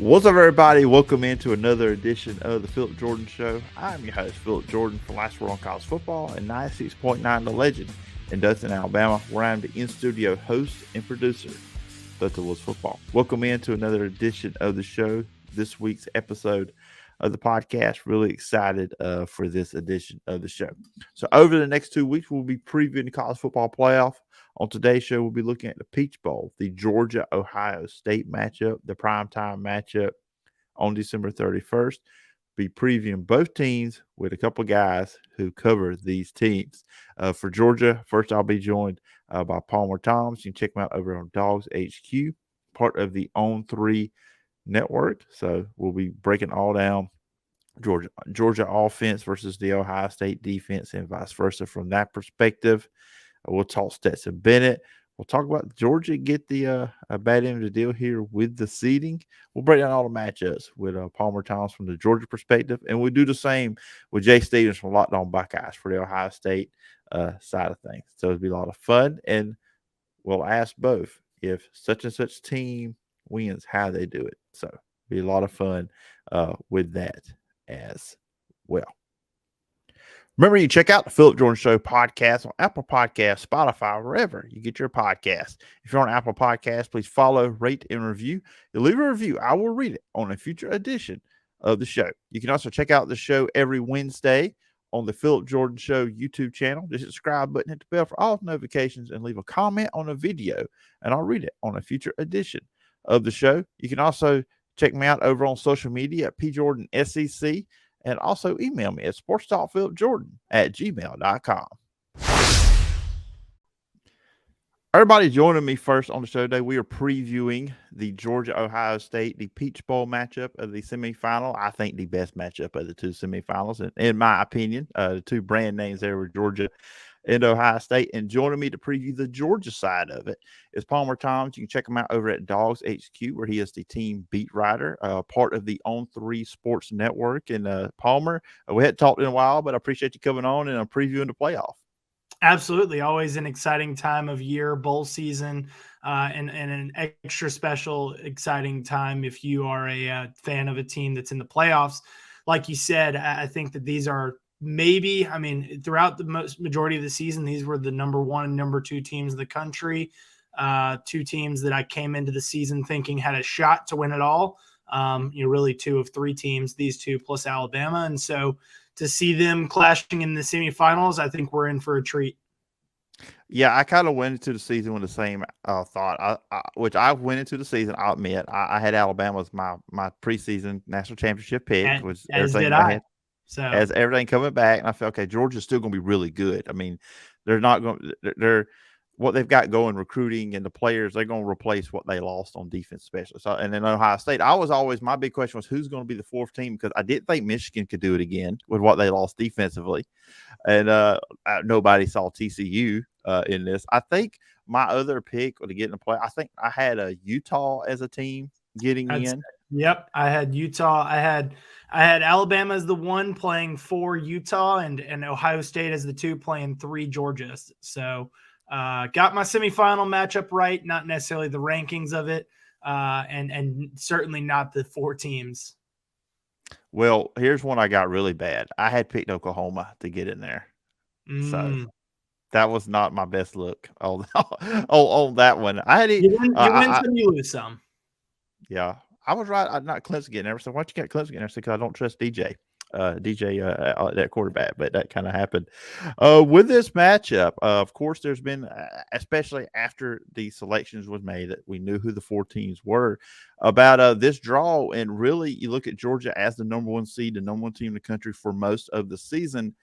What's up, everybody? Welcome into another edition of the Phillip Jordan Show. I'm your host, Phillip Jordan, from Last Word on College Football and 96.9 The Legend in Dothan, Alabama, where I'm the in-studio host and producer of The Woods Football. Welcome into another edition of the show, this week's episode of the podcast. Really excited for this edition of the show. So over the next 2 weeks, we'll be previewing the college football playoff. On today's show, we'll be looking at the Peach Bowl, the Georgia-Ohio State matchup, the primetime matchup on December 31st. Be previewing both teams with a couple of guys who cover these teams. For Georgia, first I'll be joined by Palmer Thombs. You can check him out over on Dawgs HQ, part of the On3 network. So we'll be breaking all down Georgia offense versus the Ohio State defense and vice versa from that perspective. We'll talk Stetson Bennett. We'll talk about Georgia get the bad end of the deal here with the seeding. We'll break down all the matchups with Palmer Thombs from the Georgia perspective, and we'll do the same with Jay Stevens from Locked On Buckeyes for the Ohio State side of things. So it'll be a lot of fun, and we'll ask both if such and such team wins, how they do it. So it'll be a lot of fun with that as well. Remember, you check out the Phillip Jordan Show podcast on Apple Podcasts, Spotify, wherever you get your podcasts. If you're on Apple Podcasts, please follow, rate, and review. You leave a review, I will read it on a future edition of the show. You can also check out the show every Wednesday on the Phillip Jordan Show YouTube channel. Just hit the subscribe button, hit the bell for all notifications, and leave a comment on a video, and I'll read it on a future edition of the show. You can also check me out over on social media at pjordansec. And also email me at sportstalkphillipjordan@gmail.com. Everybody joining me first on the show today, we are previewing the Georgia-Ohio State, the Peach Bowl matchup of the semifinal. I think the best matchup of the two semifinals, in my opinion. The two brand names there were Georgia and Ohio State. And joining me to preview the Georgia side of it is Palmer Thombs. You can check him out over at Dawgs HQ, where he is the team beat writer, part of the On3 Sports Network. And Palmer, we hadn't talked in a while, but I appreciate you coming on and previewing the playoff. Absolutely. Always an exciting time of year, bowl season, and an extra special, exciting time if you are a fan of a team that's in the playoffs. Like you said, I think that these are throughout the majority of the season, these were the number one and number two teams in the country. Two teams that I came into the season thinking had a shot to win it all. Really two of three teams, these two plus Alabama. And so to see them clashing in the semifinals, I think we're in for a treat. Yeah, I kind of went into the season with the same thought, which I went into the season, I'll admit. I had Alabama as my preseason national championship pick. As did I. So as everything coming back, and I felt, okay, Georgia's still going to be really good. I mean, they're not going – they're what they've got going, recruiting and the players, they're going to replace what they lost on defense, especially. So, and then Ohio State, my big question was who's going to be the fourth team, because I didn't think Michigan could do it again with what they lost defensively. And nobody saw TCU in this. I think my other pick to get in the play, I think I had Utah as a team getting in. Yep, I had Utah. I had Alabama as the one playing 4 Utah and Ohio State as the 2 playing 3 Georgia. So got my semifinal matchup right, not necessarily the rankings of it, and certainly not the 4 teams. Well, here's one I got really bad. I had picked Oklahoma to get in there. So that was not my best look on that one. I had you win some, you lose some. Yeah, I was right. I'm not Clemson getting there. So why don't you get Clemson getting there? Because I don't trust DJ. That quarterback, but that kind of happened with this matchup. Of course, there's been, especially after the selections was made, that we knew who the 4 teams were about this draw. And really, you look at Georgia as the number 1 seed, the number 1 team in the country for most of the season.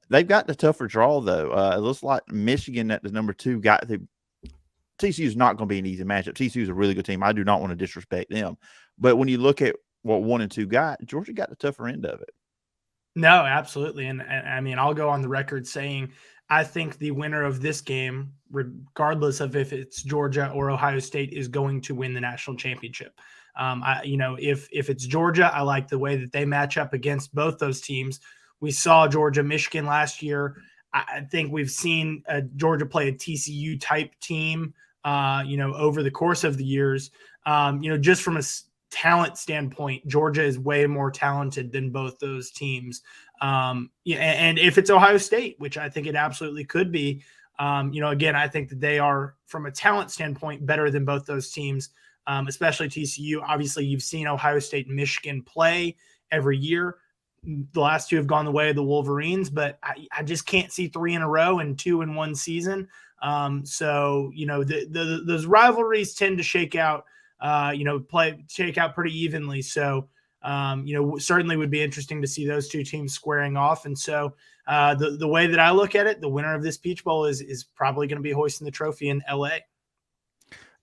They've got the tougher draw, though. It looks like Michigan at the number 2 got the TCU is not going to be an easy matchup. TCU is a really good team. I do not want to disrespect them, but when you look at what 1 and 2 got, Georgia got the tougher end of it. No, absolutely. And I mean, I'll go on the record saying I think the winner of this game, regardless of if it's Georgia or Ohio State, is going to win the national championship. If it's Georgia, I like the way that they match up against both those teams. We saw Georgia, Michigan last year. I think we've seen Georgia play a TCU type team, over the course of the years. Just from a talent standpoint, Georgia is way more talented than both those teams. Yeah, and if it's Ohio State, which I think it absolutely could be, again, I think that they are, from a talent standpoint, better than both those teams, especially TCU. Obviously, you've seen Ohio State and Michigan play every year. The last two have gone the way of the Wolverines, but I just can't see 3 in a row and 2 in one season. So, those rivalries tend to shake out, shake out pretty evenly. So, certainly would be interesting to see those two teams squaring off. And so the way that I look at it, the winner of this Peach Bowl is probably going to be hoisting the trophy in LA.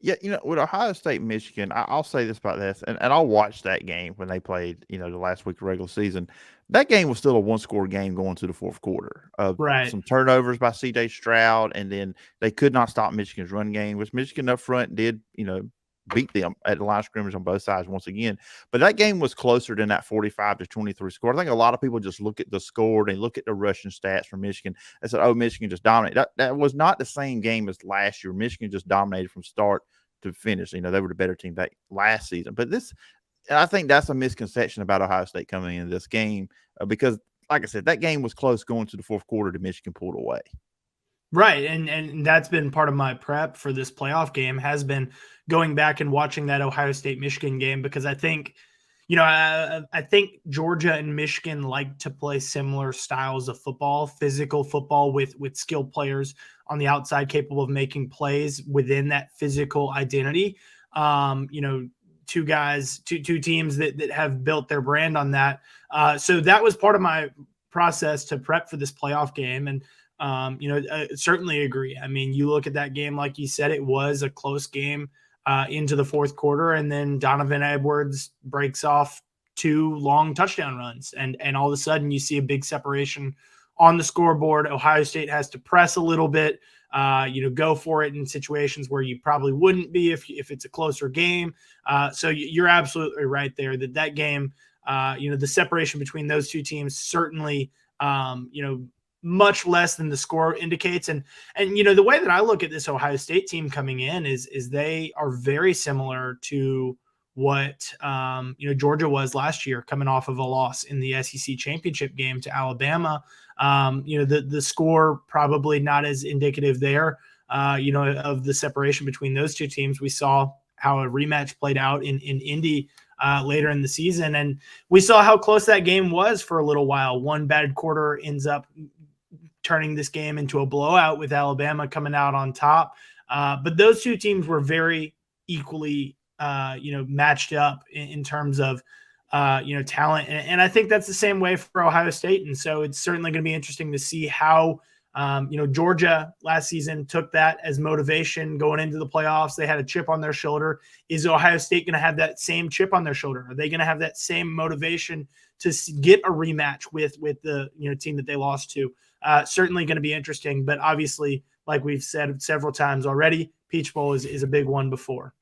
Yeah, with Ohio State, Michigan, I'll say this about this, and I'll watch that game when they played, the last week of regular season. That game was still a one-score game going to the fourth quarter. Right. Some turnovers by C.J. Stroud, and then they could not stop Michigan's run game, which Michigan up front did, beat them at the line of scrimmage on both sides once again. But that game was closer than that 45-23 score. I think a lot of people just look at the score and look at the rushing stats from Michigan and said, oh, Michigan just dominated. That was not the same game as last year. Michigan just dominated from start to finish. They were the better team that last season. But I think that's a misconception about Ohio State coming into this game because, like I said, that game was close going to the fourth quarter. Michigan pulled away. Right, and that's been part of my prep for this playoff game, has been going back and watching that Ohio State-Michigan game, because I think, I think Georgia and Michigan like to play similar styles of football, physical football with skilled players on the outside capable of making plays within that physical identity. Two teams that have built their brand on that. So that was part of my process to prep for this playoff game. And I certainly agree. I mean, you look at that game, like you said, it was a close game into the fourth quarter, and then Donovan Edwards breaks off 2 long touchdown runs, and all of a sudden you see a big separation on the scoreboard. Ohio State has to press a little bit, go for it in situations where you probably wouldn't be if it's a closer game. So you're absolutely right there that game, the separation between those two teams certainly, much less than the score indicates. And the way that I look at this Ohio State team coming in is they are very similar to what Georgia was last year, coming off of a loss in the SEC championship game to Alabama. The score probably not as indicative there, of the separation between those two teams. We saw how a rematch played out in Indy later in the season, and we saw how close that game was for a little while. One bad quarter ends up turning this game into a blowout with Alabama coming out on top. But those two teams were very equally, matched up in terms of, talent. And I think that's the same way for Ohio State. And so it's certainly going to be interesting to see how, Georgia last season took that as motivation going into the playoffs. They had a chip on their shoulder. Is Ohio State going to have that same chip on their shoulder? Are they going to have that same motivation to get a rematch with the team that they lost to? Certainly going to be interesting, but obviously, like we've said several times already, Peach Bowl is a big one before.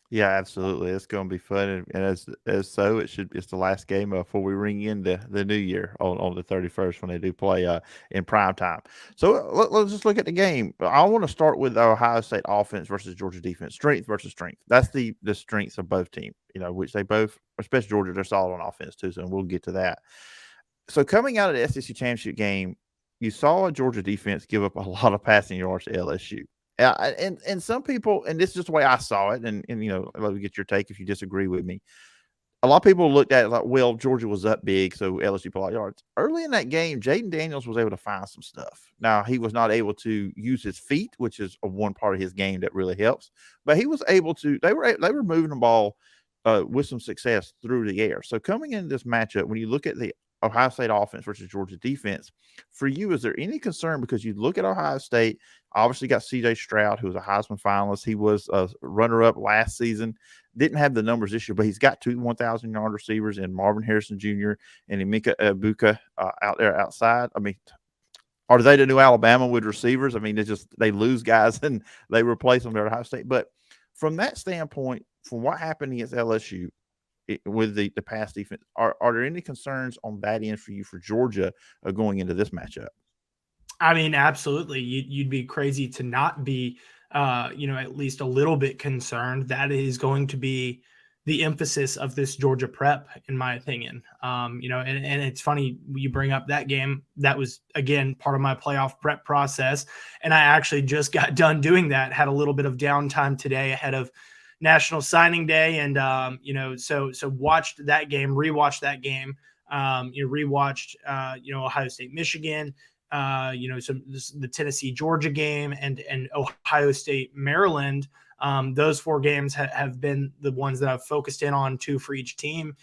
Yeah, absolutely. It's going to be fun, and it's the last game before we ring in the new year on the 31st when they do play in prime time. So let's just look at the game. I want to start with Ohio State offense versus Georgia defense, strength versus strength. That's the strengths of both teams, which they both, especially Georgia, they're solid on offense too. So we'll get to that. So coming out of the SEC championship game, you saw a Georgia defense give up a lot of passing yards to LSU. And some people, and this is just the way I saw it, and let me get your take if you disagree with me. A lot of people looked at it like, well, Georgia was up big, so LSU put a lot of yards. Early in that game, Jaden Daniels was able to find some stuff. Now, he was not able to use his feet, which is one part of his game that really helps. But he was able to. They were moving the ball with some success through the air. So coming into this matchup, when you look at the Ohio State offense versus Georgia defense, for you, is there any concern? Because you look at Ohio State, obviously got C.J. Stroud, who was a Heisman finalist. He was a runner-up last season. Didn't have the numbers this year, but he's got 2 1,000-yard receivers in Marvin Harrison Jr. and Emeka Egbuka out there outside. I mean, are they the new Alabama with receivers? I mean, they lose guys and they replace them at Ohio State. But from that standpoint, from what happened against LSU, with the pass defense, are there any concerns on that end for you for Georgia going into this matchup? I mean, absolutely. You'd be crazy to not be, at least a little bit concerned. That is going to be the emphasis of this Georgia prep, in my opinion. And it's funny you bring up that game. That was, again, part of my playoff prep process. And I actually just got done doing that, had a little bit of downtime today ahead of National Signing Day. And, so watched that game, rewatched that game, rewatched, Ohio State, Michigan, the Tennessee, Georgia game and Ohio State, Maryland. Those 4 games have been the ones that I've focused in on, 2 for each team.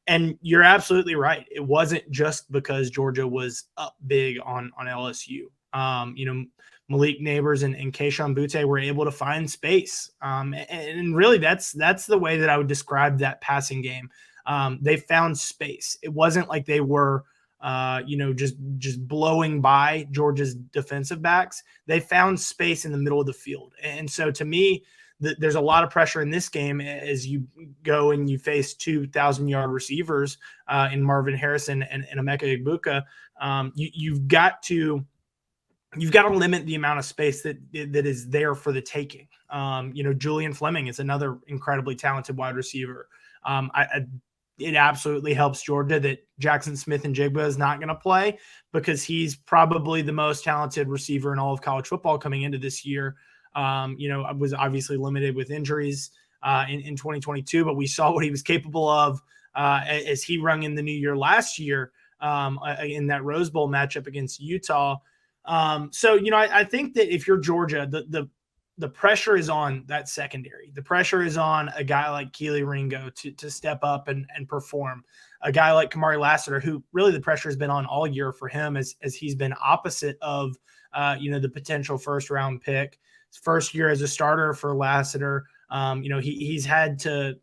And you're absolutely right. It wasn't just because Georgia was up big on LSU. Malik Neighbors and Keishon Butte were able to find space. And really that's the way that I would describe that passing game. They found space. It wasn't like they were just blowing by Georgia's defensive backs. They found space in the middle of the field. And so to me, there's a lot of pressure in this game as you go and you face 2,000-yard receivers in Marvin Harrison and Emeka Egbuka. You've got to limit the amount of space that is there for the taking. Julian Fleming is another incredibly talented wide receiver. It absolutely helps Georgia that Jackson Smith-Njigba is not going to play, because he's probably the most talented receiver in all of college football coming into this year. Was obviously limited with injuries in 2022, but we saw what he was capable of as he rung in the new year last year in that Rose Bowl matchup against Utah. I think that if you're Georgia, the pressure is on that secondary. The pressure is on a guy like Kelee Ringo to step up and perform. A guy like Kamari Lassiter, who really the pressure has been on all year for him as he's been opposite of, the potential first-round pick. His first year as a starter for Lassiter, he's had to,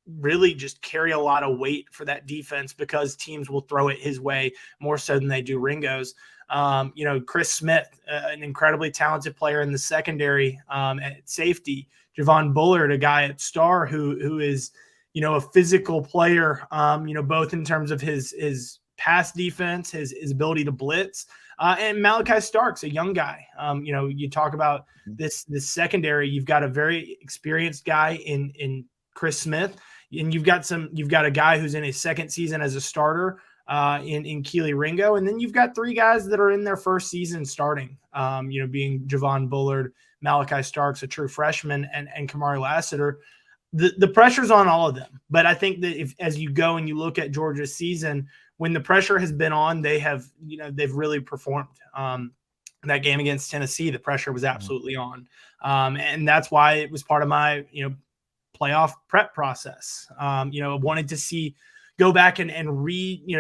really just carry a lot of weight for that defense because teams will throw it his way more so than they do Ringo's. Chris Smith, an incredibly talented player in the secondary at safety. Javon Bullard, a guy at Star who is, a physical player, both in terms of his pass defense, his ability to blitz, and Malachi Starks, a young guy. You talk about this secondary. You've got a very experienced guy in Chris Smith, and you've got a guy who's in his second season as a starter in Kelee Ringo, and then you've got 3 guys that are in their first season starting. Being Javon Bullard, Malachi Starks, a true freshman, and Kamari Lassiter. The pressure's on all of them, but I think that as you go and you look at Georgia's season, when the pressure has been on, they've really performed. That game against Tennessee, the pressure was absolutely on, and that's why it was part of my playoff prep process. Wanted to go back and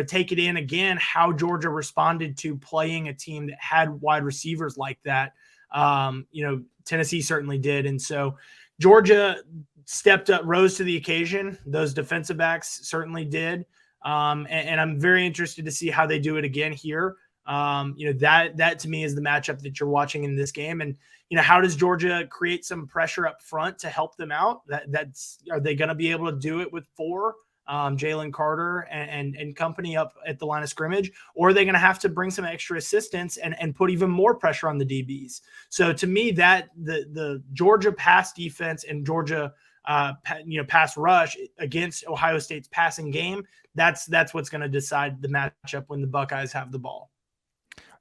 take it in again how Georgia responded to playing a team that had wide receivers like that. Tennessee certainly did, and so Georgia stepped up, rose to the occasion. Those defensive backs certainly did. And I'm very interested to see how they do it again here. That to me is the matchup that you're watching in this game. And, how does Georgia create some pressure up front to help them out? Are they going to be able to do it with 4, Jalen Carter and company up at the line of scrimmage, or are they going to have to bring some extra assistance and put even more pressure on the DBs? So to me, that the Georgia pass defense and Georgia pass rush against Ohio State's passing game, that's what's going to decide the matchup when the Buckeyes have the ball.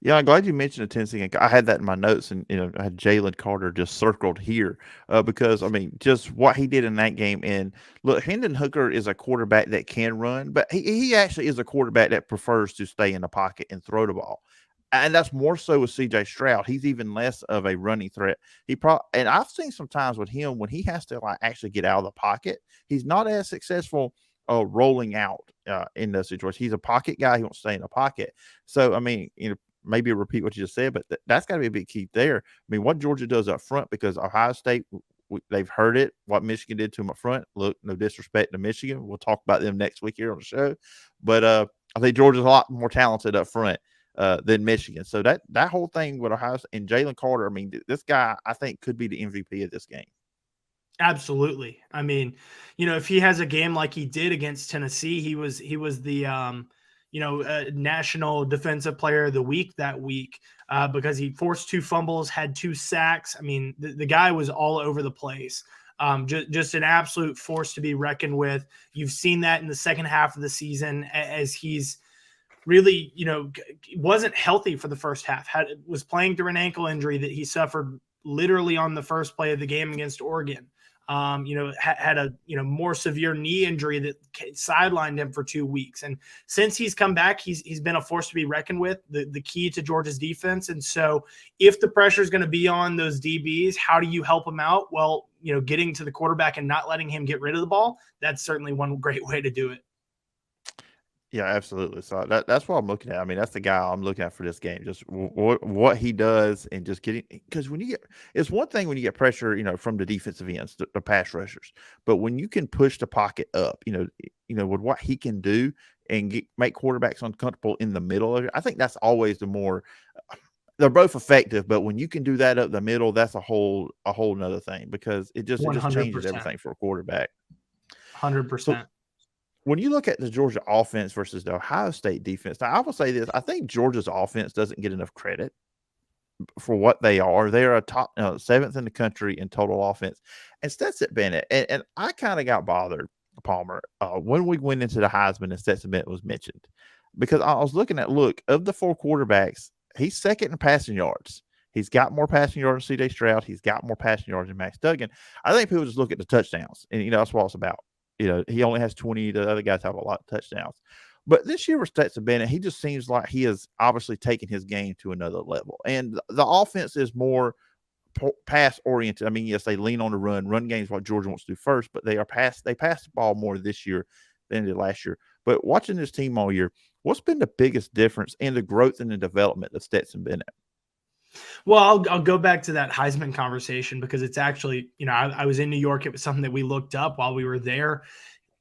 Yeah, I'm glad you mentioned the Tennessee game. I had that in my notes, and I had Jalen Carter just circled here because just what he did in that game. And look, Hendon Hooker is a quarterback that can run, but he actually is a quarterback that prefers to stay in the pocket and throw the ball. And that's more so with C.J. Stroud. He's even less of a running threat. And I've seen some times with him when he has to actually get out of the pocket, he's not as successful rolling out in those situations. He's a pocket guy. He won't stay in the pocket. So maybe repeat what you just said, but that's got to be a big key there. What Georgia does up front, because Ohio State, they've heard it, what Michigan did to them up front. Look, no disrespect to Michigan. We'll talk about them next week here on the show. But I think Georgia's a lot more talented up front than Michigan. So that whole thing with Ohio State and Jalen Carter, this guy, I think, could be the MVP of this game. Absolutely. If he has a game like he did against Tennessee, he was the National Defensive Player of the Week that week because he forced 2 fumbles, had 2 sacks. The guy was all over the place. Just an absolute force to be reckoned with. You've seen that in the second half of the season as he's really, wasn't healthy for the first half, was playing through an ankle injury that he suffered literally on the first play of the game against Oregon. Had a, more severe knee injury that sidelined him for 2 weeks. And since he's come back, he's been a force to be reckoned with, the key to Georgia's defense. And so if the pressure is going to be on those DBs, how do you help them out? Well, getting to the quarterback and not letting him get rid of the ball, that's certainly one great way to do it. Yeah, absolutely. So that's what I'm looking at. I mean, that's the guy I'm looking at for this game. Just what he does, and just getting, because it's one thing when you get pressure, from the defensive ends, the pass rushers, but when you can push the pocket up, with what he can do and make quarterbacks uncomfortable in the middle of it, I think that's always they're both effective, but when you can do that up the middle, that's a whole nother thing, because it just changes everything for a quarterback. 100%. When you look at the Georgia offense versus the Ohio State defense, now I will say this: I think Georgia's offense doesn't get enough credit for what they are. They are a top 7th in the country in total offense. And Stetson Bennett, and I kind of got bothered, Palmer, when we went into the Heisman and Stetson Bennett was mentioned, because I was looking at, of the 4 quarterbacks, he's second in passing yards. He's got more passing yards than C.J. Stroud. He's got more passing yards than Max Duggan. I think people just look at the touchdowns, and that's what it's about. He only has 20. The other guys have a lot of touchdowns. But this year with Stetson Bennett, he just seems like he has obviously taken his game to another level. And the offense is more pass-oriented. I mean, yes, they lean on the run. Run game is what Georgia wants to do first, but they pass the ball more this year than they did last year. But watching this team all year, what's been the biggest difference in the growth and the development of Stetson Bennett? Well, I'll go back to that Heisman conversation, because it's actually, I was in New York. It was something that we looked up while we were there.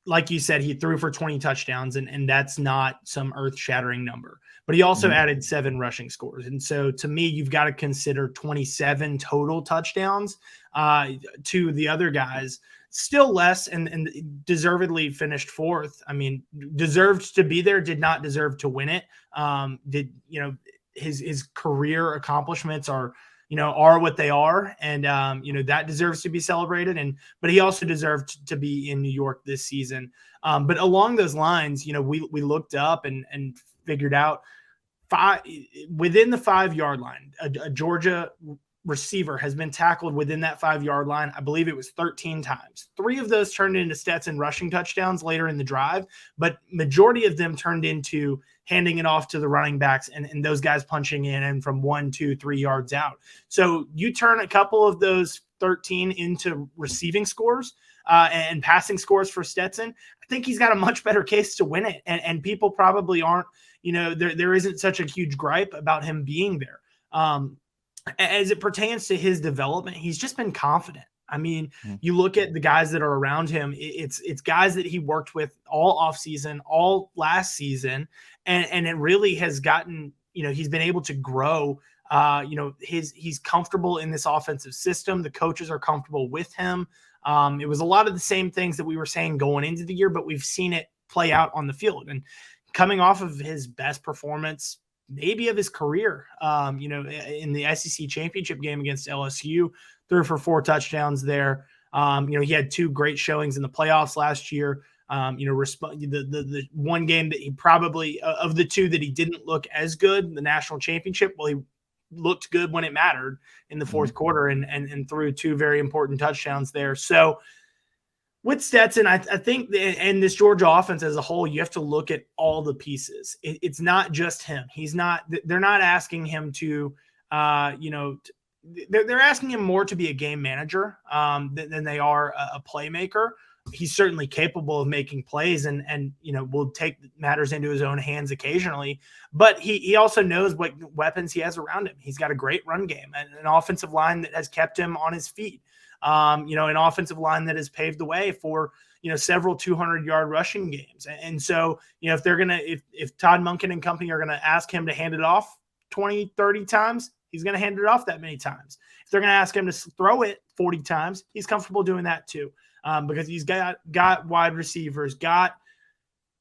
Like you said, he threw for 20 touchdowns, and that's not some earth-shattering number. But he also added 7 rushing scores. And so to me, you've got to consider 27 total touchdowns to the other guys. Still less, and deservedly finished 4th. I mean, deserved to be there, did not deserve to win it. His career accomplishments are what they are. And, that deserves to be celebrated. But he also deserved to be in New York this season. But along those lines, we looked up and figured out within the 5-yard line, a Georgia receiver has been tackled within that 5-yard line. I believe it was 13 times. 3 of those turned into Stetson rushing touchdowns later in the drive, but majority of them turned into handing it off to the running backs and those guys punching in and from 1, 2, 3 yards out. So you turn a couple of those 13 into receiving scores and passing scores for Stetson. I think he's got a much better case to win it. And people probably aren't, there isn't such a huge gripe about him being there. As it pertains to his development, he's just been confident. I mean, you look at the guys that are around him, it's guys that he worked with all offseason, all last season, and it really has gotten, he's been able to grow. He's comfortable in this offensive system. The coaches are comfortable with him. It was a lot of the same things that we were saying going into the year, but we've seen it play out on the field. And coming off of his best performance maybe of his career, in the SEC championship game against LSU, threw for 4 touchdowns there. He had 2 great showings in the playoffs last year. The one game that he probably, of the 2 that he didn't look as good, the national championship, well, he looked good when it mattered in the 4th quarter and threw 2 very important touchdowns there. So with Stetson, I think, and this Georgia offense as a whole, you have to look at all the pieces. It's not just him. They're not asking him to, they're asking him more to be a game manager than they are a playmaker. He's certainly capable of making plays and will take matters into his own hands occasionally, but he also knows what weapons he has around him. He's got a great run game and an offensive line that has kept him on his feet. An offensive line that has paved the way for, several 200-yard rushing games. And so, if they're going to, if Todd Monken and company are going to ask him to hand it off 20, 30 times, he's going to hand it off that many times. If they're going to ask him to throw it 40 times, he's comfortable doing that too. Because he's got wide receivers, got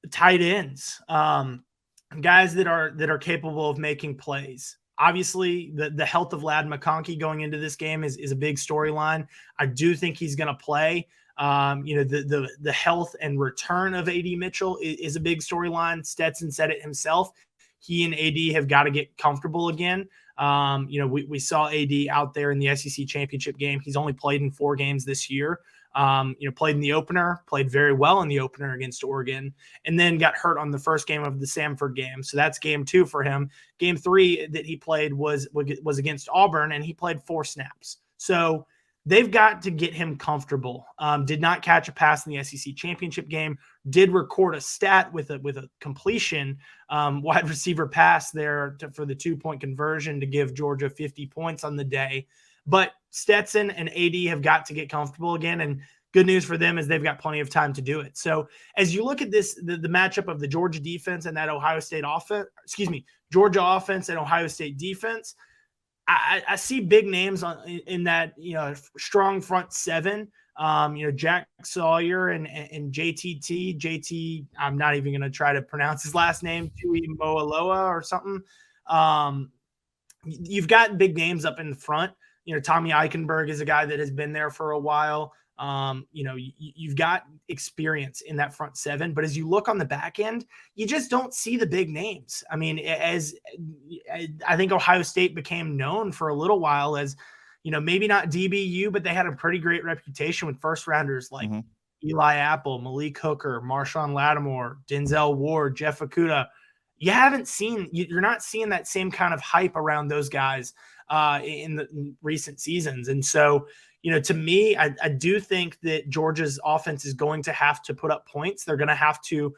tight ends, guys that are capable of making plays. Obviously, the health of Ladd McConkey going into this game is a big storyline. I do think he's going to play. The health and return of AD Mitchell is a big storyline. Stetson said it himself. He and AD have got to get comfortable again. We saw AD out there in the SEC championship game. He's only played in 4 games this year. Played in the opener, played very well in the opener against Oregon, and then got hurt on the first game of the Samford game. So that's game 2 for him. Game 3 that he played was against Auburn, and he played 4 snaps. So they've got to get him comfortable. Did not catch a pass in the SEC championship game. Did record a stat with a completion wide receiver pass there for the 2-point conversion to give Georgia 50 points on the day. But Stetson and AD have got to get comfortable again. And good news for them is they've got plenty of time to do it. So as you look at this, the matchup of the Georgia defense and that Georgia offense and Ohio State defense, I see big names in that, strong front 7. Jack Sawyer and JT. I'm not even going to try to pronounce his last name, Tui Moaloa or something. You've got big names up in the front. Tommy Eichenberg is a guy that has been there for a while. You've got experience in that front 7, but as you look on the back end, you just don't see the big names. I mean, as I think Ohio State became known for a little while as, maybe not DBU, but they had a pretty great reputation with first rounders like Eli Apple, Malik Hooker, Marshawn Lattimore, Denzel Ward, Jeff Okudah. You're not seeing that same kind of hype around those guys in the recent seasons. And so, to me, I do think that Georgia's offense is going to have to put up points. They're going to have to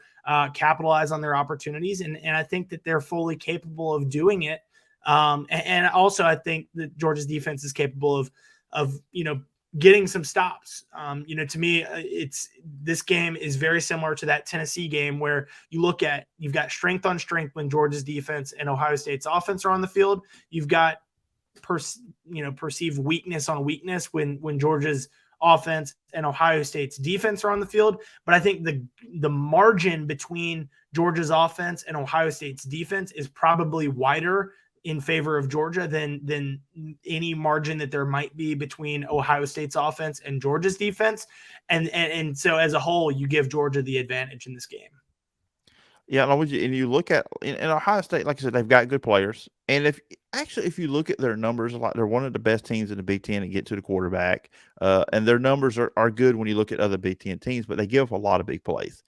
capitalize on their opportunities. And I think that they're fully capable of doing it. And also, I think that Georgia's defense is capable of getting some stops. To me, this game is very similar to that Tennessee game where you've got strength on strength when Georgia's defense and Ohio State's offense are on the field. You've got perceived weakness on weakness when Georgia's offense and Ohio State's defense are on the field. But I think the margin between Georgia's offense and Ohio State's defense is probably wider in favor of Georgia than any margin that there might be between Ohio State's offense and Georgia's defense. And so as a whole, you give Georgia the advantage in this game. Yeah, and you look at in Ohio State, like I said, they've got good players. And if you look at their numbers, like they're one of the best teams in the Big Ten to get to the quarterback. And their numbers are good when you look at other Big Ten teams, but they give up a lot of big plays.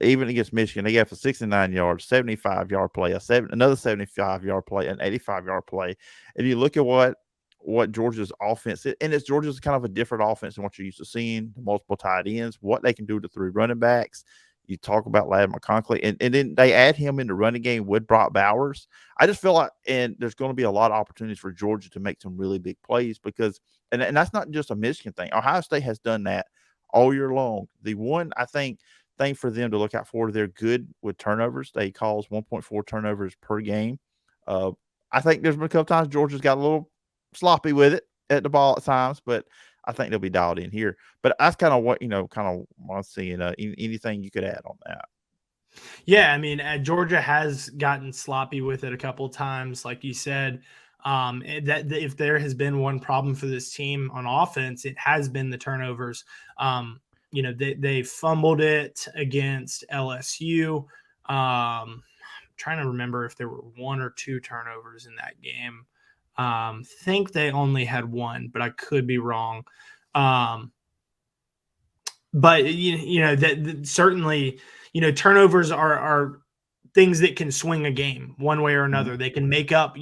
Even against Michigan, they gave a 69 yards, 75-yard play, another 75-yard play, an 85-yard play. And you look at what Georgia's offense is, and Georgia's kind of a different offense than what you're used to seeing, multiple tight ends, what they can do to 3 running backs. You talk about Ladd McConkey, and then they add him in the running game with Brock Bowers. I just feel like, and there's going to be a lot of opportunities for Georgia to make some really big plays because, and that's not just a Michigan thing. Ohio State has done that all year long. The one, I think, thing for them to look out for, they're good with turnovers. They cause 1.4 turnovers per game. I think there's been a couple times Georgia's got a little sloppy with it at the ball at times, but I think they'll be dialed in here. But that's kind of what, I'm seeing. Anything you could add on that? Yeah, I mean, Georgia has gotten sloppy with it a couple of times, like you said. That if there has been one problem for this team on offense, it has been the turnovers. They fumbled it against LSU. Trying to remember if there were 1 or 2 turnovers in that game. Think they only had 1, but I could be wrong. But certainly, turnovers are things that can swing a game one way or another. They can make up,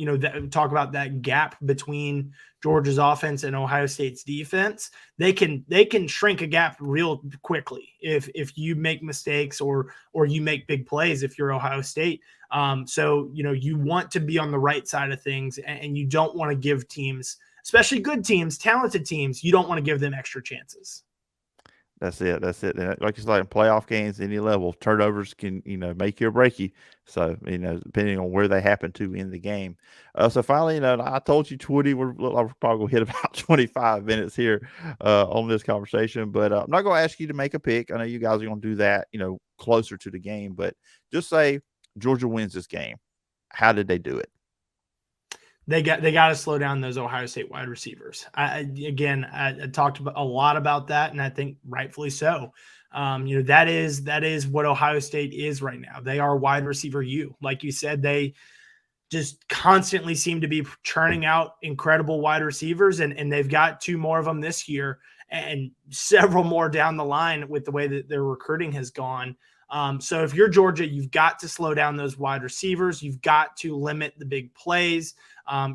talk about that gap between Georgia's offense and Ohio State's defense. They can shrink a gap real quickly if you make mistakes or you make big plays if you're Ohio State. So you want to be on the right side of things, and you don't want to give teams, especially good teams, talented teams, you don't want to give them extra chances. That's it. And like it's like in playoff games, any level, turnovers can, make you or break you. So, depending on where they happen to in the game. So finally, I told you, Twitty, we're probably going to hit about 25 minutes here on this conversation. But I'm not going to ask you to make a pick. I know you guys are going to do that, closer to the game. But just say Georgia wins this game. How did they do it? They got to slow down those Ohio State wide receivers. I talked a lot about that, and I think rightfully so. That is what Ohio State is right now. They are wide receiver U. Like you said, they just constantly seem to be churning out incredible wide receivers, and they've got 2 more of them this year and several more down the line with the way that their recruiting has gone. So if you're Georgia, you've got to slow down those wide receivers. You've got to limit the big plays.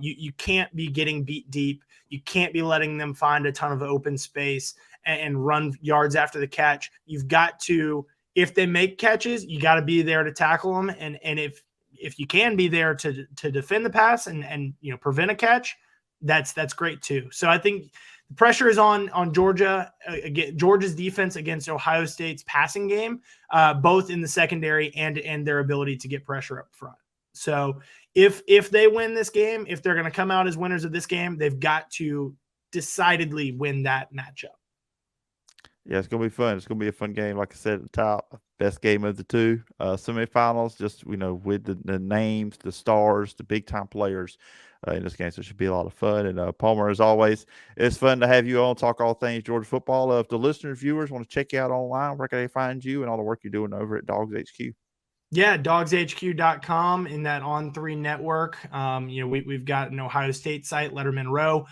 You can't be getting beat deep. You can't be letting them find a ton of open space and run yards after the catch. You've got to, if they make catches, you got to be there to tackle them. And if you can be there to defend the pass and prevent a catch, that's great too. So I think the pressure is on Georgia, Georgia's defense against Ohio State's passing game, both in the secondary and their ability to get pressure up front. So if they win this game, if they're going to come out as winners of this game, they've got to decidedly win that matchup. Yeah, it's going to be fun. It's going to be a fun game. Like I said at the top, best game of the 2 semifinals, just, with the names, the stars, the big-time players in this game. So it should be a lot of fun. And Palmer, as always, it's fun to have you on, talk all things Georgia football. If the listeners, viewers want to check you out online, where can they find you and all the work you're doing over at Dogs HQ? Yeah, HQ.com in that On3 network. We've got an Ohio State site, Letterman Row.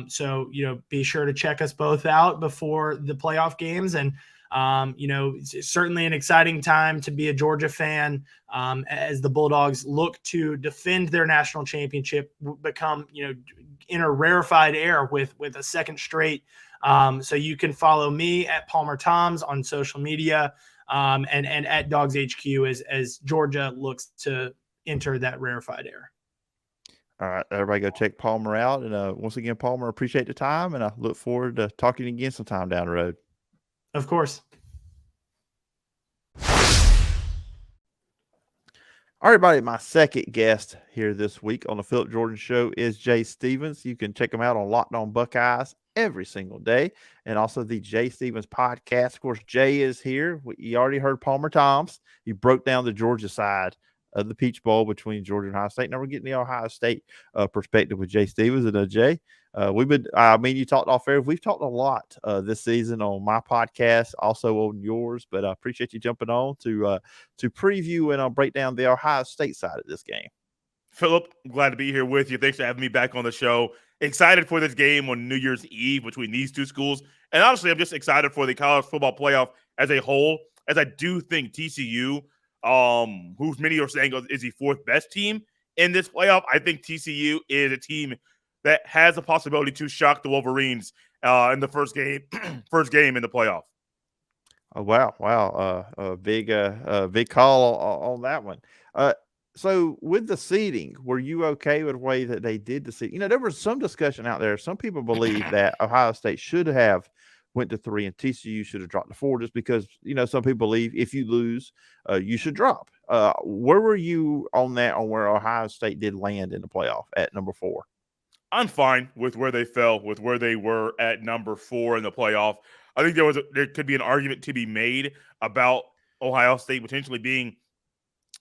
So be sure to check us both out before the playoff games. And, it's certainly an exciting time to be a Georgia fan as the Bulldogs look to defend their national championship, become, in a rarefied air with a second straight. So you can follow me at Palmer Thombs on social media. And at Dogs HQ as Georgia looks to enter that rarefied air. All right, everybody go check Palmer out. And once again, Palmer, appreciate the time, and I look forward to talking again sometime down the road. Of course. All right, everybody, my second guest here this week on the Phillip Jordan Show is Jay Stevens. You can check him out on Locked On Buckeyes every single day, and also the Jay Stevens podcast. Of course, Jay is here. You already heard Palmer Thombs. He broke down the Georgia side of the Peach Bowl between Georgia and Ohio State. Now we're getting the Ohio State perspective with Jay Stevens. And Jay, you talked off air. We've talked a lot this season on my podcast, also on yours, but I appreciate you jumping on to preview and break down the Ohio State side of this game. Phillip, glad to be here with you. Thanks for having me back on the show. Excited for this game on New Year's Eve between these 2 schools. And honestly, I'm just excited for the college football playoff as a whole, as I do think TCU, who's many are saying is the 4th best team in this playoff. I think TCU is a team that has a possibility to shock the Wolverines in the first game in the playoff. Oh, wow. Big call on that one. So with the seeding, were you okay with the way that they did the seeding? There was some discussion out there. Some people believe that Ohio State should have went to 3 and TCU should have dropped to 4 just because, some people believe if you lose, you should drop. Where were you on that, on where Ohio State did land in the playoff at number 4? I'm fine with where they fell, with where they were at number 4 in the playoff. I think there could be an argument to be made about Ohio State potentially being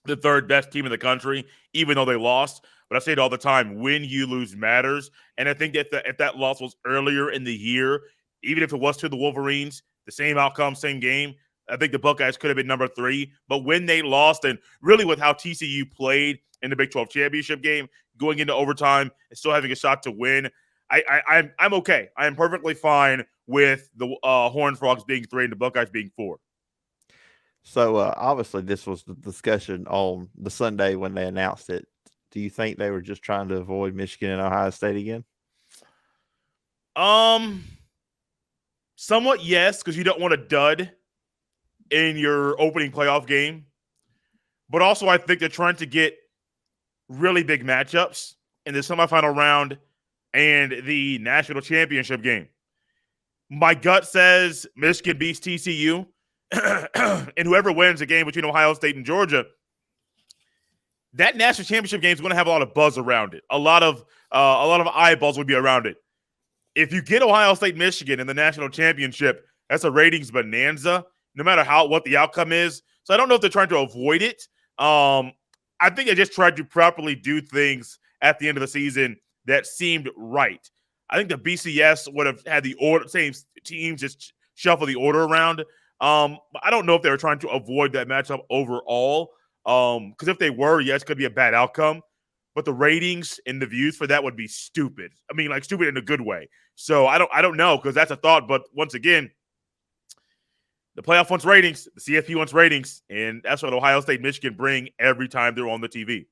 the 3rd best team in the country, even though they lost. But I say it all the time, when you lose matters. And I think that if that loss was earlier in the year, even if it was to the Wolverines, the same outcome, same game, I think the Buckeyes could have been number 3. But when they lost, and really with how TCU played in the Big 12 championship game, going into overtime and still having a shot to win, I'm okay. I am perfectly fine with the Horned Frogs being 3 and the Buckeyes being 4. So obviously this was the discussion on the Sunday when they announced it. Do you think they were just trying to avoid Michigan and Ohio State again? Somewhat yes, because you don't want a dud in your opening playoff game. But also I think they're trying to get really big matchups in the semifinal round and the national championship game. My gut says Michigan beats TCU. And whoever wins the game between Ohio State and Georgia, that national championship game is going to have a lot of buzz around it. A lot of eyeballs will be around it. If you get Ohio State, Michigan in the national championship, that's a ratings bonanza, no matter what the outcome is. So I don't know if they're trying to avoid it. I think they just tried to properly do things at the end of the season that seemed right. I think the BCS would have had the same teams just shuffle the order around. I don't know if they were trying to avoid that matchup overall. Because if they were, yes, it could be a bad outcome. But the ratings and the views for that would be stupid. I mean, like stupid in a good way. So I don't know, because that's a thought. But once again, the playoff wants ratings, the CFP wants ratings, and that's what Ohio State, Michigan bring every time they're on the TV.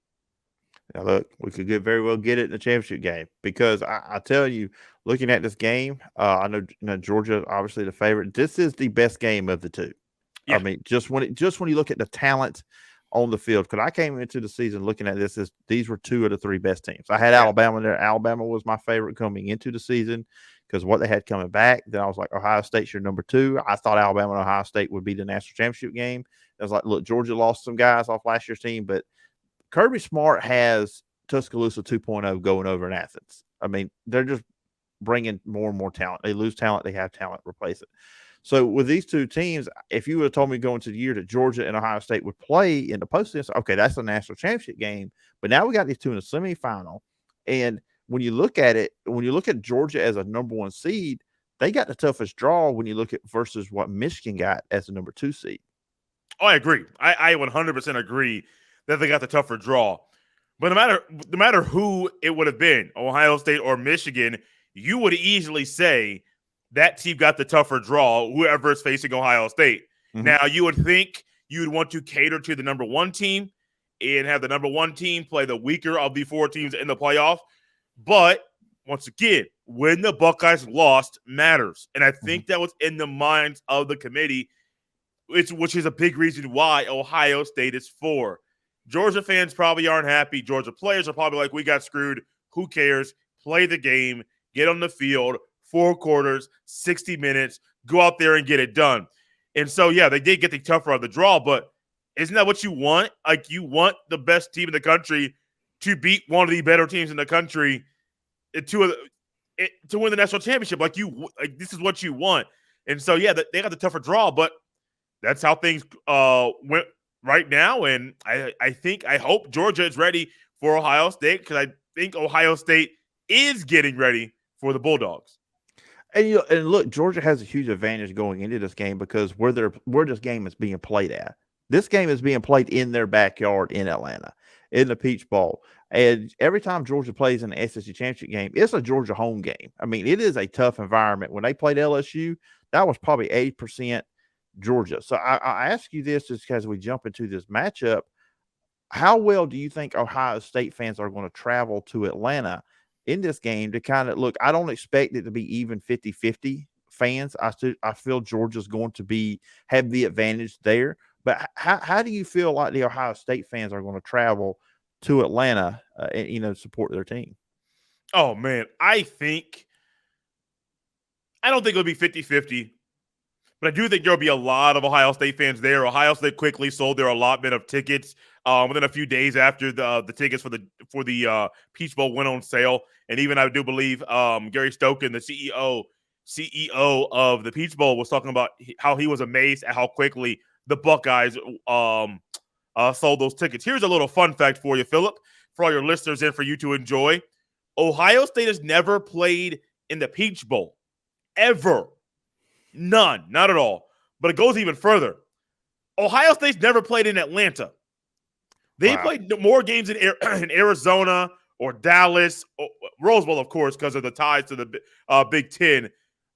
Now, look, we could very well get it in the championship game, because I tell you, looking at this game, I know Georgia obviously the favorite. This is the best game of the two. Yeah. I mean, just when you look at the talent on the field, because I came into the season looking at this as these were two of the three best teams. I had Alabama there. Alabama was my favorite coming into the season because what they had coming back. Then I was like, Ohio State's your number two. I thought Alabama and Ohio State would be the national championship game. I was like, look, Georgia lost some guys off last year's team, but Kirby Smart has Tuscaloosa 2.0 going over in Athens. I mean, they're just bringing more and more talent. They lose talent, they have talent, replace it. So with these two teams, if you would have told me going to the year that Georgia and Ohio State would play in the postseason, okay, that's a national championship game. But now we got these two in the semifinal. And when you look at it, when you look at Georgia as a number one seed, they got the toughest draw when you look at versus what Michigan got as a number two seed. Oh, I agree. I 100% agree that they got the tougher draw. But no matter who it would have been, Ohio State or Michigan, you would easily say that team got the tougher draw, whoever is facing Ohio State. Mm-hmm. Now, you would think you'd want to cater to the number one team and have the number one team play the weaker of the four teams in the playoff. But once again, when the Buckeyes lost matters. And I think that was in the minds of the committee, which is a big reason why Ohio State is 4. Georgia fans probably aren't happy. Georgia players are probably like, we got screwed. Who cares? Play the game. Get on the field. 4 quarters, 60 minutes. Go out there and get it done. And so, yeah, they did get the tougher of the draw, but isn't that what you want? Like, you want the best team in the country to beat one of the better teams in the country to win the national championship. Like, this is what you want. And so, yeah, they got the tougher draw, but that's how things went right now. And I hope Georgia is ready for Ohio State, because I think Ohio State is getting ready for the Bulldogs. And look, Georgia has a huge advantage going into this game because where this game is being played at. This game is being played in their backyard in Atlanta, in the Peach Bowl. And every time Georgia plays in the SEC championship game, it's a Georgia home game. I mean, it is a tough environment. When they played LSU, that was probably 80% Georgia. So I ask you this just as we jump into this matchup, how well do you think Ohio State fans are going to travel to Atlanta in this game to kind of look? I don't expect it to be even 50-50 fans. I feel Georgia's going to have the advantage there. But how do you feel like the Ohio State fans are going to travel to Atlanta and support their team? Oh, man, I don't think it'll be 50-50. But I do think there'll be a lot of Ohio State fans there. Ohio State quickly sold their allotment of tickets within a few days after the tickets for the Peach Bowl went on sale. And even I do believe Gary Stokin, the CEO of the Peach Bowl, was talking about how he was amazed at how quickly the Buckeyes sold those tickets. Here's a little fun fact for you, Phillip, for all your listeners and for you to enjoy. Ohio State has never played in the Peach Bowl, ever. None, not at all. But it goes even further. Ohio State's never played in Atlanta. They played more games in Arizona or Dallas, or Rose Bowl, of course, because of the ties to the Big Ten.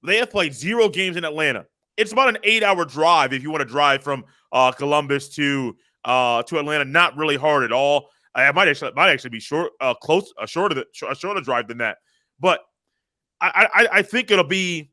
They have played 0 games in Atlanta. It's about an 8-hour drive if you want to drive from Columbus to Atlanta. Not really hard at all. It might actually be a shorter drive than that. But I think it'll be.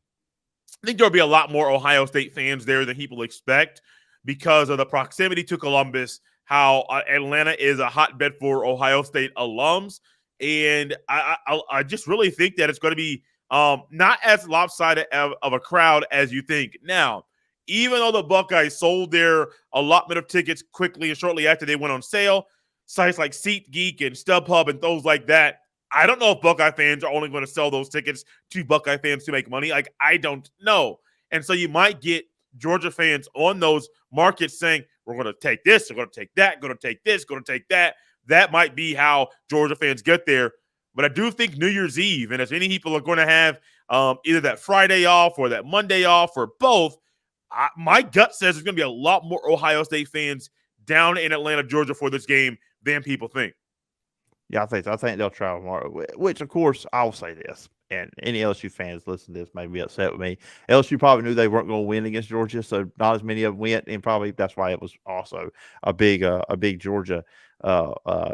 I think there'll be a lot more Ohio State fans there than people expect because of the proximity to Columbus, how Atlanta is a hotbed for Ohio State alums. And I just really think that it's going to be not as lopsided of a crowd as you think. Now, even though the Buckeyes sold their allotment of tickets quickly and shortly after they went on sale, sites like SeatGeek and StubHub and those like that, I don't know if Buckeye fans are only going to sell those tickets to Buckeye fans to make money. Like, I don't know. And so you might get Georgia fans on those markets saying, we're going to take this, we're going to take that, going to take this, going to take that. That might be how Georgia fans get there. But I do think New Year's Eve, and as many people are going to have either that Friday off or that Monday off or both, my gut says there's going to be a lot more Ohio State fans down in Atlanta, Georgia for this game than people think. Yeah, I think so. I think they'll travel tomorrow, which, of course, I'll say this, and any LSU fans listening to this may be upset with me. LSU probably knew they weren't going to win against Georgia, so not as many of them went, and probably that's why it was also a big Georgia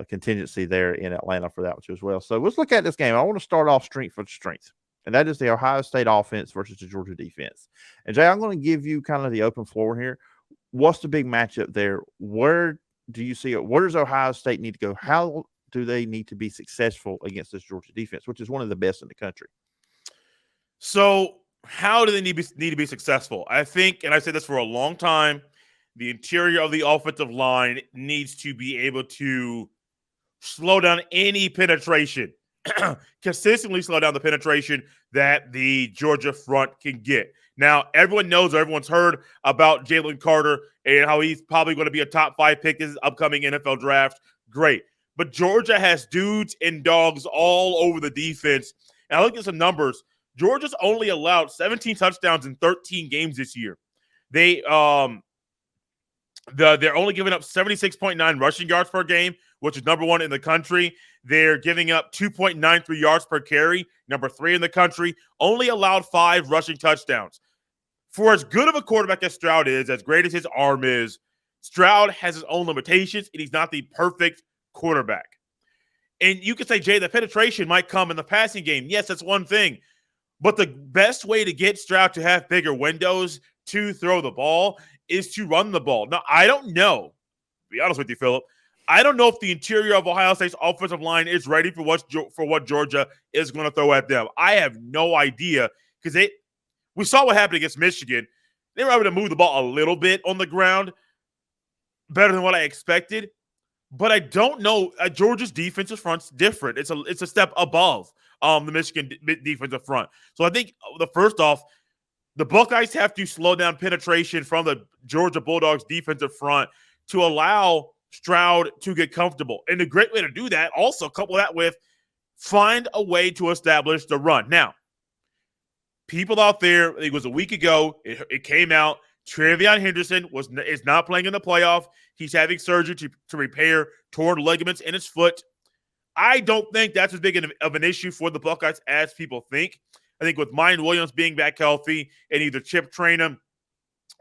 contingency there in Atlanta for that one as well. So let's look at this game. I want to start off strength for strength, and that is the Ohio State offense versus the Georgia defense. And, Jay, I'm going to give you kind of the open floor here. What's the big matchup there? Where do you see it? Where does Ohio State need to go? How do they need to be successful against this Georgia defense, which is one of the best in the country? So how do they need to be successful? I think, and I said this for a long time, the interior of the offensive line needs to be able to slow down any penetration, consistently slow down the penetration that the Georgia front can get. Now, everyone knows or everyone's heard about Jalen Carter and how he's probably going to be a top 5 pick in this upcoming NFL draft. Great. But Georgia has dudes and dogs all over the defense. And I look at some numbers. Georgia's only allowed 17 touchdowns in 13 games this year. They're only giving up 76.9 rushing yards per game, which is number 1 in the country. They're giving up 2.93 yards per carry, number 3 in the country. Only allowed 5 rushing touchdowns. For as good of a quarterback as Stroud is, as great as his arm is, Stroud has his own limitations, and he's not the perfect quarterback. And you could say, Jay, the penetration might come in the passing game. Yes, that's one thing. But the best way to get Stroud to have bigger windows to throw the ball is to run the ball. Now, I don't know, to be honest with you, Phillip, I don't know if the interior of Ohio State's offensive line is ready for what Georgia is going to throw at them. I have no idea because we saw what happened against Michigan. They were able to move the ball a little bit on the ground, better than what I expected. But I don't know. Georgia's defensive front's different. It's a step above the Michigan defensive front. So I think first off, the Buckeyes have to slow down penetration from the Georgia Bulldogs defensive front to allow Stroud to get comfortable. And the great way to do that, also couple that with find a way to establish the run. Now, people out there, it was a week ago, it came out, Trevion Henderson is not playing in the playoff. He's having surgery to repair torn ligaments in his foot. I don't think that's as big of an issue for the Buckeyes as people think. I think with Mine Williams being back healthy and either Chip Traynham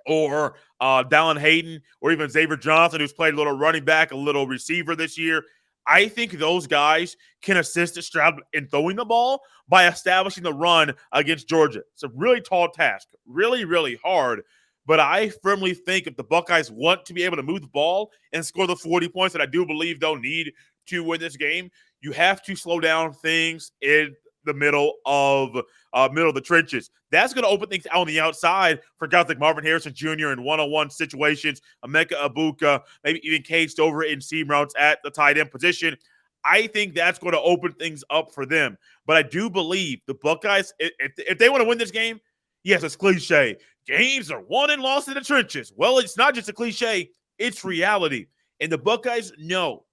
or Dallin Hayden or even Xavier Johnson, who's played a little running back, a little receiver this year, I think those guys can assist Stroud in throwing the ball by establishing the run against Georgia. It's a really tall task, really, really hard. But I firmly think if the Buckeyes want to be able to move the ball and score the 40 points that I do believe they'll need to win this game, you have to slow down things in the middle of the trenches. That's going to open things out on the outside for guys like Marvin Harrison Jr. in one-on-one situations, Emeka Egbuka, maybe even Cade Stover in seam routes at the tight end position. I think that's going to open things up for them. But I do believe the Buckeyes, if they want to win this game, yes, it's cliche. Games are won and lost in the trenches. Well, it's not just a cliche. It's reality. And the Buckeyes know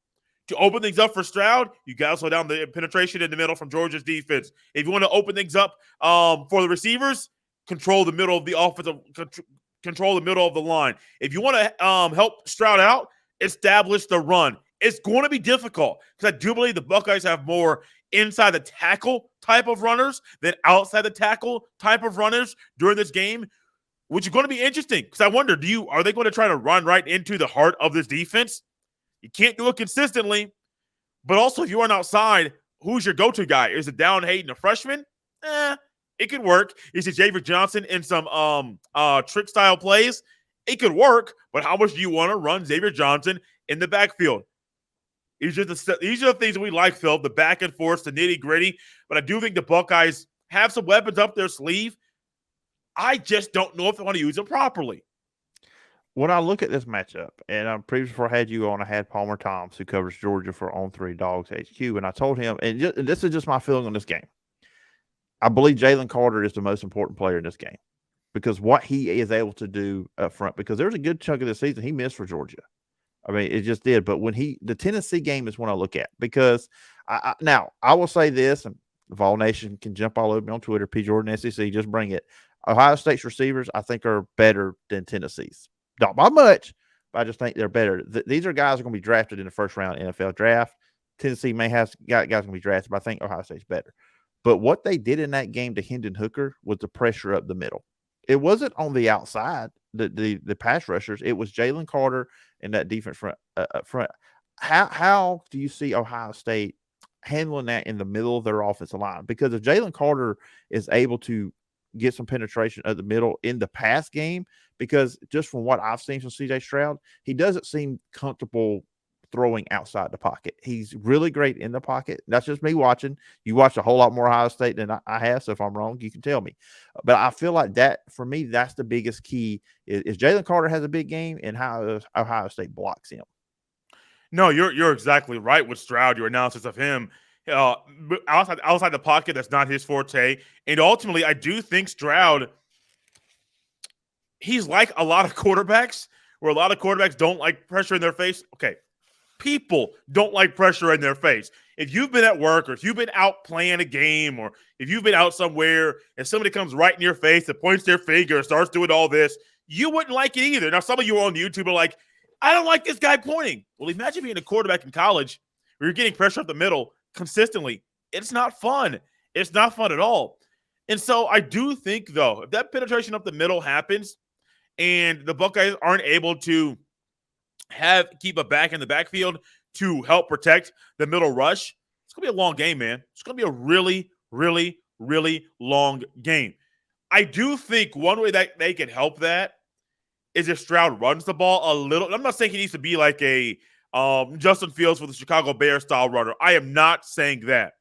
to open things up for Stroud, you got to slow down the penetration in the middle from Georgia's defense. If you want to open things up for the receivers, control the middle of the offensive, control the middle of the line. If you want to help Stroud out, establish the run. It's going to be difficult because I do believe the Buckeyes have more inside the tackle type of runners than outside the tackle type of runners during this game, which is going to be interesting because I wonder, are they going to try to run right into the heart of this defense? You can't do it consistently, but also if you run outside, who's your go-to guy? Is it Dallin Hayden, a freshman? It could work. Is it Xavier Johnson in some trick style plays? It could work, but how much do you want to run Xavier Johnson in the backfield? These are the things that we like, Phil, the back and forth, the nitty-gritty, but I do think the Buckeyes have some weapons up their sleeve. I just don't know if they want to use them properly. When I look at this matchup, and previously before I had you on, I had Palmer Thombs, who covers Georgia for On3 Dogs HQ, and I told him, and this is just my feeling on this game, I believe Jalen Carter is the most important player in this game because what he is able to do up front, because there's a good chunk of the season he missed for Georgia. I mean, it just did. But when the Tennessee game is when I look at, because now I will say this, and Vol Nation can jump all over me on Twitter, P. Jordan SEC, just bring it. Ohio State's receivers, I think, are better than Tennessee's. Not by much, but I just think they're better. These are guys that are going to be drafted in the first round NFL draft. Tennessee may have guys going to be drafted, but I think Ohio State's better. But what they did in that game to Hendon Hooker was the pressure up the middle. It wasn't on the outside, the pass rushers. It was Jalen Carter and that defense front. How do you see Ohio State handling that in the middle of their offensive line? Because if Jalen Carter is able to get some penetration at the middle in the pass game, because just from what I've seen from CJ Stroud, he doesn't seem comfortable throwing outside the pocket. He's really great in the pocket. That's just me watching. You watch a whole lot more Ohio State than I have, so if I'm wrong, you can tell me. But I feel like that, for me, that's the biggest key is Jalen Carter has a big game and how Ohio State blocks him. No, you're exactly right with Stroud, your analysis of him. Outside the pocket, that's not his forte. And ultimately, I do think Stroud, he's like a lot of quarterbacks, where a lot of quarterbacks don't like pressure in their face. Okay, people don't like pressure in their face. If you've been at work, or if you've been out playing a game, or if you've been out somewhere and somebody comes right in your face and points their finger and starts doing all this, you wouldn't like it either. Now, some of you on YouTube are like, I don't like this guy pointing. Well, imagine being a quarterback in college where you're getting pressure up the middle consistently. It's not fun. It's not fun at all. And so I do think, though, if that penetration up the middle happens and the Buckeyes aren't able to keep a back in the backfield to help protect the middle rush, it's going to be a long game, man. It's going to be a really, really, really long game. I do think one way that they can help that is if Stroud runs the ball a little. I'm not saying he needs to be like a Justin Fields for the Chicago Bears style runner. I am not saying that.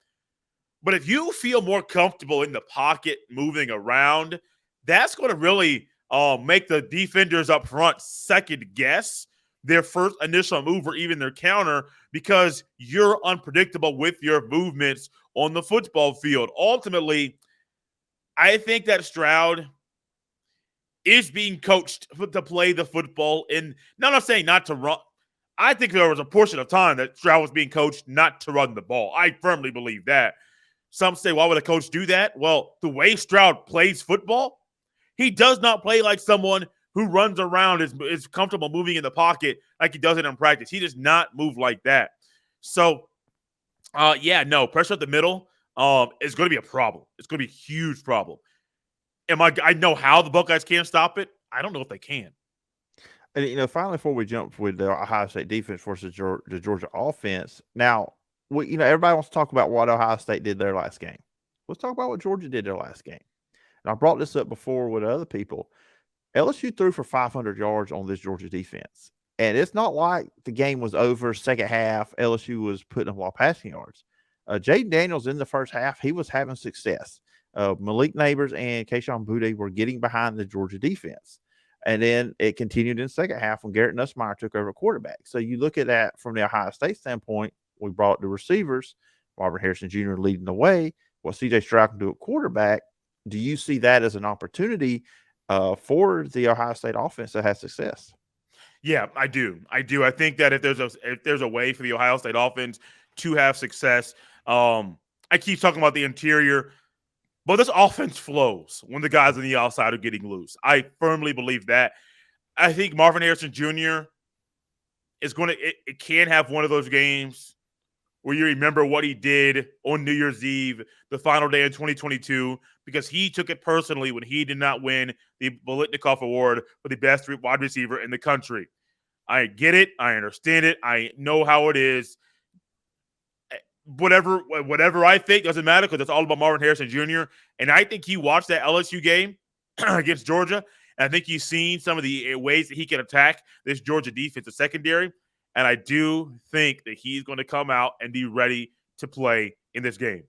But if you feel more comfortable in the pocket moving around, that's going to really make the defenders up front second guess their first initial move or even their counter, because you're unpredictable with your movements on the football field. Ultimately, I think that Stroud is being coached to play the football in. Now, I'm not saying not to run. I think there was a portion of time that Stroud was being coached not to run the ball. I firmly believe that. Some say, why would a coach do that? Well, the way Stroud plays football, he does not play like someone who runs around, is comfortable moving in the pocket like he does it in practice. He does not move like that. So, pressure at the middle is going to be a problem. It's going to be a huge problem. I know how the Buckeyes can stop it. I don't know if they can. And, finally, before we jump with the Ohio State defense versus the Georgia offense, now, everybody wants to talk about what Ohio State did their last game. Let's talk about what Georgia did their last game. And I brought this up before with other people. LSU threw for 500 yards on this Georgia defense. And it's not like the game was over, second half, LSU was putting up a lot of passing yards. Jaden Daniels in the first half, he was having success. Malik Neighbors and Kayshon Boutte were getting behind the Georgia defense. And then it continued in the second half when Garrett Nussmeier took over quarterback. So you look at that from the Ohio State standpoint, we brought the receivers, Marvin Harrison Jr. leading the way. What C.J. Stroud can do at quarterback, do you see that as an opportunity for the Ohio State offense that has success? Yeah, I do. I think that if there's a way for the Ohio State offense to have success, I keep talking about the interior, but this offense flows when the guys on the outside are getting loose. I firmly believe that. I think Marvin Harrison Jr. is it can have one of those games where you remember what he did on New Year's Eve, the final day in 2022, because he took it personally when he did not win the Bolitnikoff Award for the best wide receiver in the country. I get it. I understand it. I know how it is. Whatever I think doesn't matter, because it's all about Marvin Harrison Jr. And I think he watched that LSU game against Georgia, and I think he's seen some of the ways that he can attack this Georgia defensive secondary. And I do think that he's going to come out and be ready to play in this game.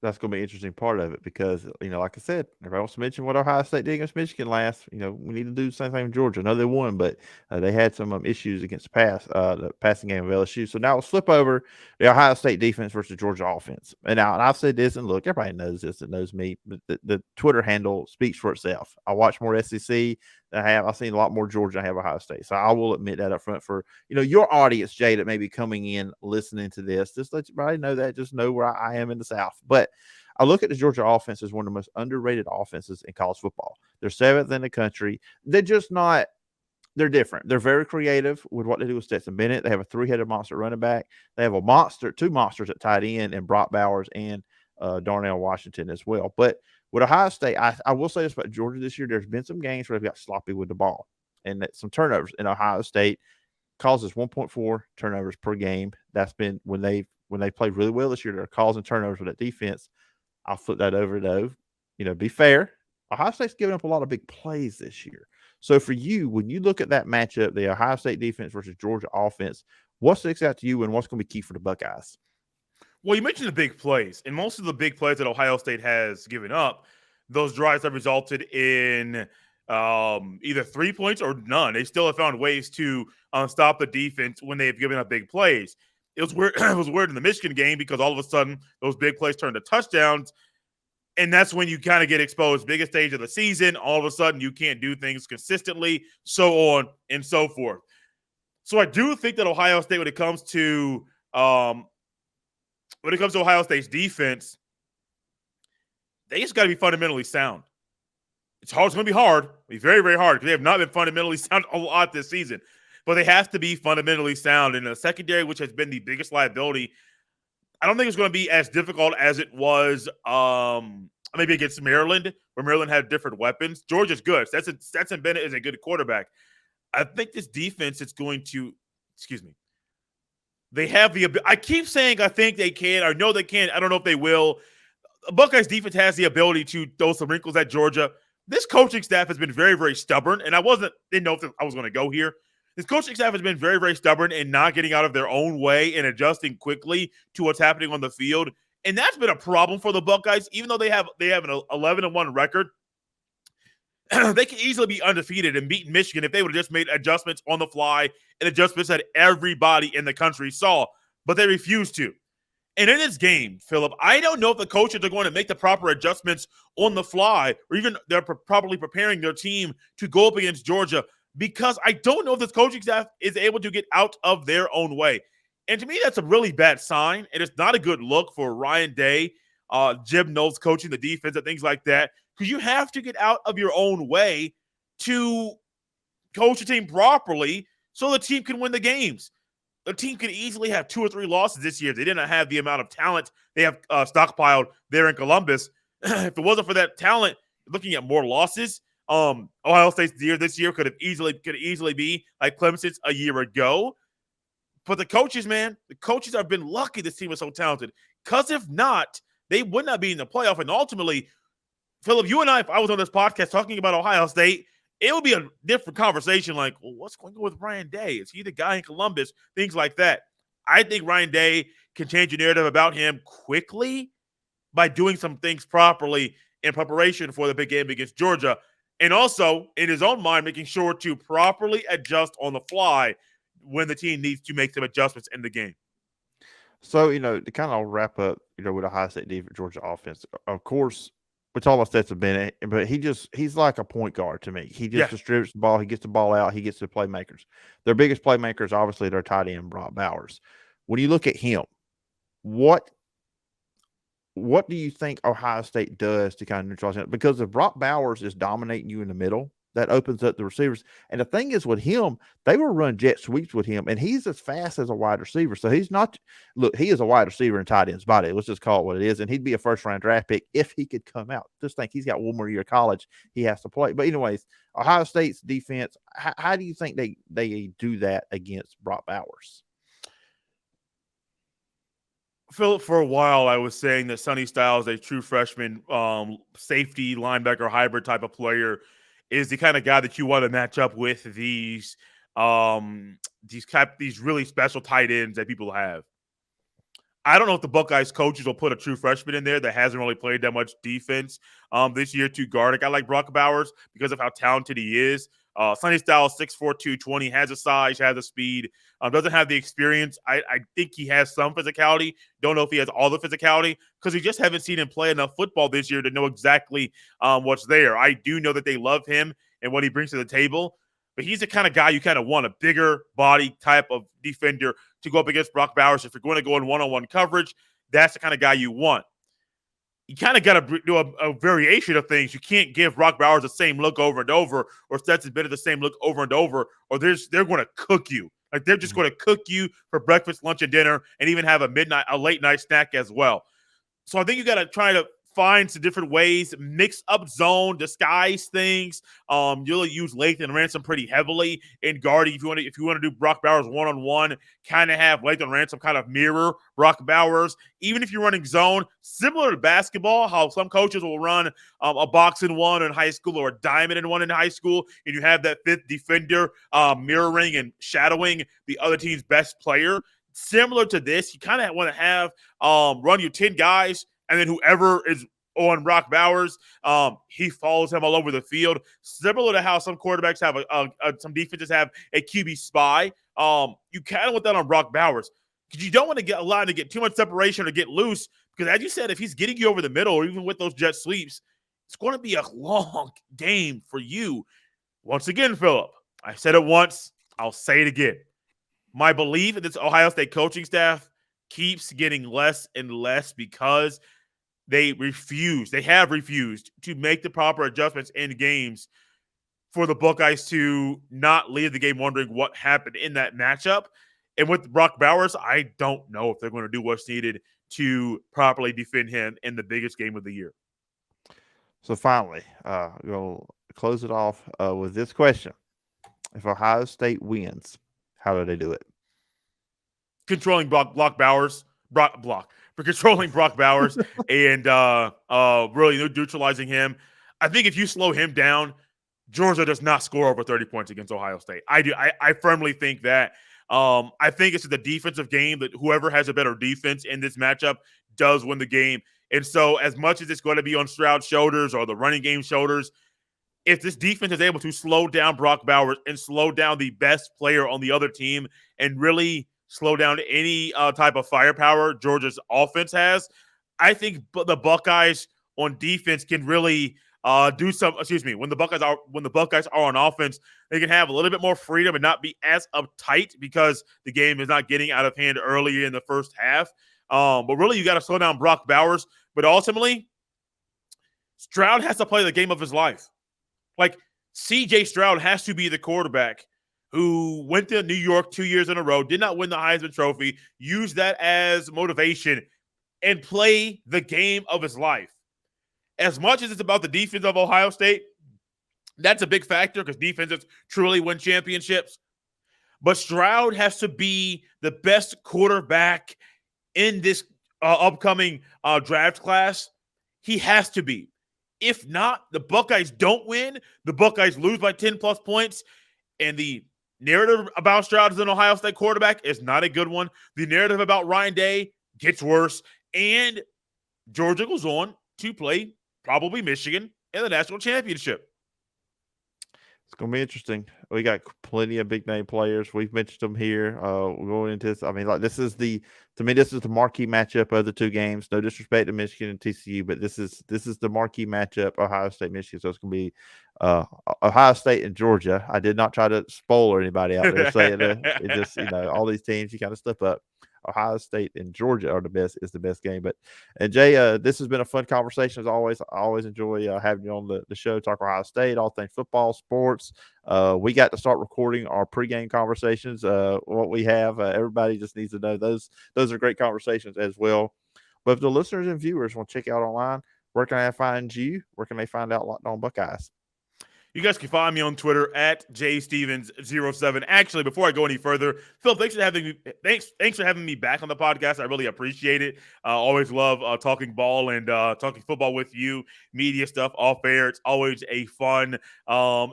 That's going to be an interesting part of it because, like I said, everybody wants to mention what Ohio State did against Michigan last. We need to do the same thing with Georgia. I know they won, but they had some issues against the passing game of LSU. So now we'll flip over the Ohio State defense versus Georgia offense. And I've said this, and look, everybody knows this that knows me, but the Twitter handle speaks for itself. I watch more SEC I've seen a lot more Georgia than I have Ohio State. So I will admit that up front for, your audience, Jay, that may be coming in listening to this. Just let everybody know that. Just know where I am in the South. But I look at the Georgia offense as one of the most underrated offenses in college football. They're 7th in the country. They're just not – they're different. They're very creative with what they do with Stetson Bennett. They have a 3-headed monster running back. They have two monsters at tight end, and Brock Bowers and Darnell Washington as well. But with Ohio State, I will say this about Georgia this year. There's been some games where they've got sloppy with the ball and some turnovers. And Ohio State causes 1.4 turnovers per game. That's been when they played really well this year. They're causing turnovers with that defense. I'll flip that over, though. Be fair. Ohio State's giving up a lot of big plays this year. So for you, when you look at that matchup, the Ohio State defense versus Georgia offense, what sticks out to you and what's going to be key for the Buckeyes? Well, you mentioned the big plays, and most of the big plays that Ohio State has given up, those drives have resulted in either 3 points or none. They still have found ways to stop the defense when they've given up big plays. It was weird. It was weird in the Michigan game because all of a sudden those big plays turned to touchdowns, and that's when you kind of get exposed. Biggest stage of the season, all of a sudden you can't do things consistently, so on and so forth. So I do think that Ohio State, when it comes to Ohio State's defense, they just got to be fundamentally sound. It's hard. It's going to be hard. It'll be very, very hard because they have not been fundamentally sound a lot this season. But they have to be fundamentally sound. In the secondary, which has been the biggest liability, I don't think it's going to be as difficult as it was maybe against Maryland, where Maryland had different weapons. Georgia's good. Stetson Bennett is a good quarterback. I think this defense is going to – they have the – I keep saying I think they can. I know they can. I don't know if they will. Buckeyes defense has the ability to throw some wrinkles at Georgia. This coaching staff has been very, very stubborn, and didn't know if I was going to go here. This coaching staff has been very, very stubborn in not getting out of their own way and adjusting quickly to what's happening on the field, and that's been a problem for the Buckeyes. Even though they have an 11-1 record, they can easily be undefeated and beat Michigan if they would have just made adjustments on the fly and adjustments that everybody in the country saw, but they refused to. And in this game, Phillip, I don't know if the coaches are going to make the proper adjustments on the fly, or even they're properly preparing their team to go up against Georgia, because I don't know if this coaching staff is able to get out of their own way. And to me, that's a really bad sign, and it's not a good look for Ryan Day, Jim Knowles coaching the defense and things like that, because you have to get out of your own way to coach the team properly so the team can win the games. The team could easily have 2 or 3 losses this year. They didn't have the amount of talent they have stockpiled there in Columbus. If it wasn't for that talent, looking at more losses, Ohio State's this year could easily be like Clemson's a year ago. But the coaches have been lucky this team is so talented. Because if not, they would not be in the playoff. And ultimately, Phillip, you and I, if I was on this podcast talking about Ohio State, it would be a different conversation. Like, well, what's going on with Ryan Day? Is he the guy in Columbus? Things like that. I think Ryan Day can change the narrative about him quickly by doing some things properly in preparation for the big game against Georgia. And also, in his own mind, making sure to properly adjust on the fly when the team needs to make some adjustments in the game. So, to kind of wrap up, with Ohio State defense, Georgia offense, of course, we talk about Stetson Bennett, but he's like a point guard to me. He just distributes the ball. He gets the ball out. He gets to the playmakers. Their biggest playmakers, obviously, their tight end, Brock Bowers. When you look at him, what do you think Ohio State does to kind of neutralize him? Because if Brock Bowers is dominating you in the middle, that opens up the receivers. And the thing is with him, they will run jet sweeps with him, and he's as fast as a wide receiver. So he is a wide receiver in tight end's body. Let's just call it what it is. And he'd be a first-round draft pick if he could come out. Just think he's got one more year of college he has to play. But anyways, Ohio State's defense, how do you think they do that against Brock Bowers? Phillip, for a while, I was saying that Sonny Styles, a true freshman safety, linebacker, hybrid type of player, is the kind of guy that you want to match up with these really special tight ends that people have. I don't know if the Buckeyes coaches will put a true freshman in there that hasn't really played that much defense this year to guard a guy like Brock Bowers because of how talented he is. Sonny Styles, 6'4", 220, has the size, has the speed, doesn't have the experience. I think he has some physicality. Don't know if he has all the physicality because we just haven't seen him play enough football this year to know exactly what's there. I do know that they love him and what he brings to the table. But he's the kind of guy you kind of want, a bigger body type of defender to go up against Brock Bowers. If you're going to go in one-on-one coverage, that's the kind of guy you want. You kind of got to do a variation of things. You can't give Brock Bowers the same look over and over, or Stetson Bennett the same look over and over, or they're going to cook you. Like, they're just going to cook you for breakfast, lunch, and dinner, and even have a late night snack as well. So I think you got to try to find some different ways, mix up zone, disguise things. You'll use Lathan Ransom pretty heavily in guarding if you want to do Brock Bowers one-on-one, kind of have Lathan Ransom kind of mirror Brock Bowers. Even if you're running zone, similar to basketball, how some coaches will run a box and one in high school or a diamond and one in high school, and you have that fifth defender mirroring and shadowing the other team's best player. Similar to this, you kind of want to have run your 10 guys, and then whoever is on Brock Bowers, he follows him all over the field. Similar to how some quarterbacks have some defenses have a QB spy. You kind of want that on Brock Bowers, because you don't want to allow him to get too much separation or get loose. Because as you said, if he's getting you over the middle, or even with those jet sweeps, it's going to be a long game for you. Once again, Phillip, I said it once, I'll say it again. My belief in this Ohio State coaching staff keeps getting less and less because they have refused to make the proper adjustments in games for the Buckeyes to not leave the game wondering what happened in that matchup. And with Brock Bowers, I don't know if they're going to do what's needed to properly defend him in the biggest game of the year. So finally, we'll close it off with this question. If Ohio State wins, how do they do it? Controlling Brock Bowers and really neutralizing him. I think if you slow him down, Georgia does not score over 30 points against Ohio State. I firmly think that. I think it's the defensive game that whoever has a better defense in this matchup does win the game. And so as much as it's going to be on Stroud's shoulders or the running game shoulders, if this defense is able to slow down Brock Bowers and slow down the best player on the other team and really slow down any type of firepower Georgia's offense has, I think the Buckeyes on defense can really do some. When the Buckeyes are on offense, they can have a little bit more freedom and not be as uptight because the game is not getting out of hand early in the first half. But really, you got to slow down Brock Bowers. But ultimately, Stroud has to play the game of his life. Like, C.J. Stroud has to be the quarterback who went to New York 2 years in a row, did not win the Heisman Trophy, used that as motivation, and play the game of his life. As much as it's about the defense of Ohio State, that's a big factor because defenses truly win championships. But Stroud has to be the best quarterback in this upcoming draft class. He has to be. If not, the Buckeyes don't win. The Buckeyes lose by 10-plus points. And the narrative about Stroud as an Ohio State quarterback is not a good one. The narrative about Ryan Day gets worse. And Georgia goes on to play probably Michigan in the national championship. It's going to be interesting. We got plenty of big name players. We've mentioned them here. We're going into this. I mean, like, this is the marquee matchup of the two games. No disrespect to Michigan and TCU, but this is the marquee matchup, Ohio State, Michigan. So it's going to be Ohio State and Georgia. I did not try to spoil anybody out there saying it just, all these teams, you kind of step up. Ohio State and Georgia are the best game. And Jay, this has been a fun conversation as always. I always enjoy having you on the show, talk Ohio State, all things football, sports. We got to start recording our pregame conversations. What we have, everybody just needs to know those are great conversations as well. But if the listeners and viewers want to check out online, where can I find you? Where can they find out Locked On Buckeyes? You guys can find me on Twitter at jstevens07. Actually, before I go any further, Phil, thanks for having me back on the podcast. I really appreciate it. Always love talking ball and talking football with you, media stuff off air. It's always a fun,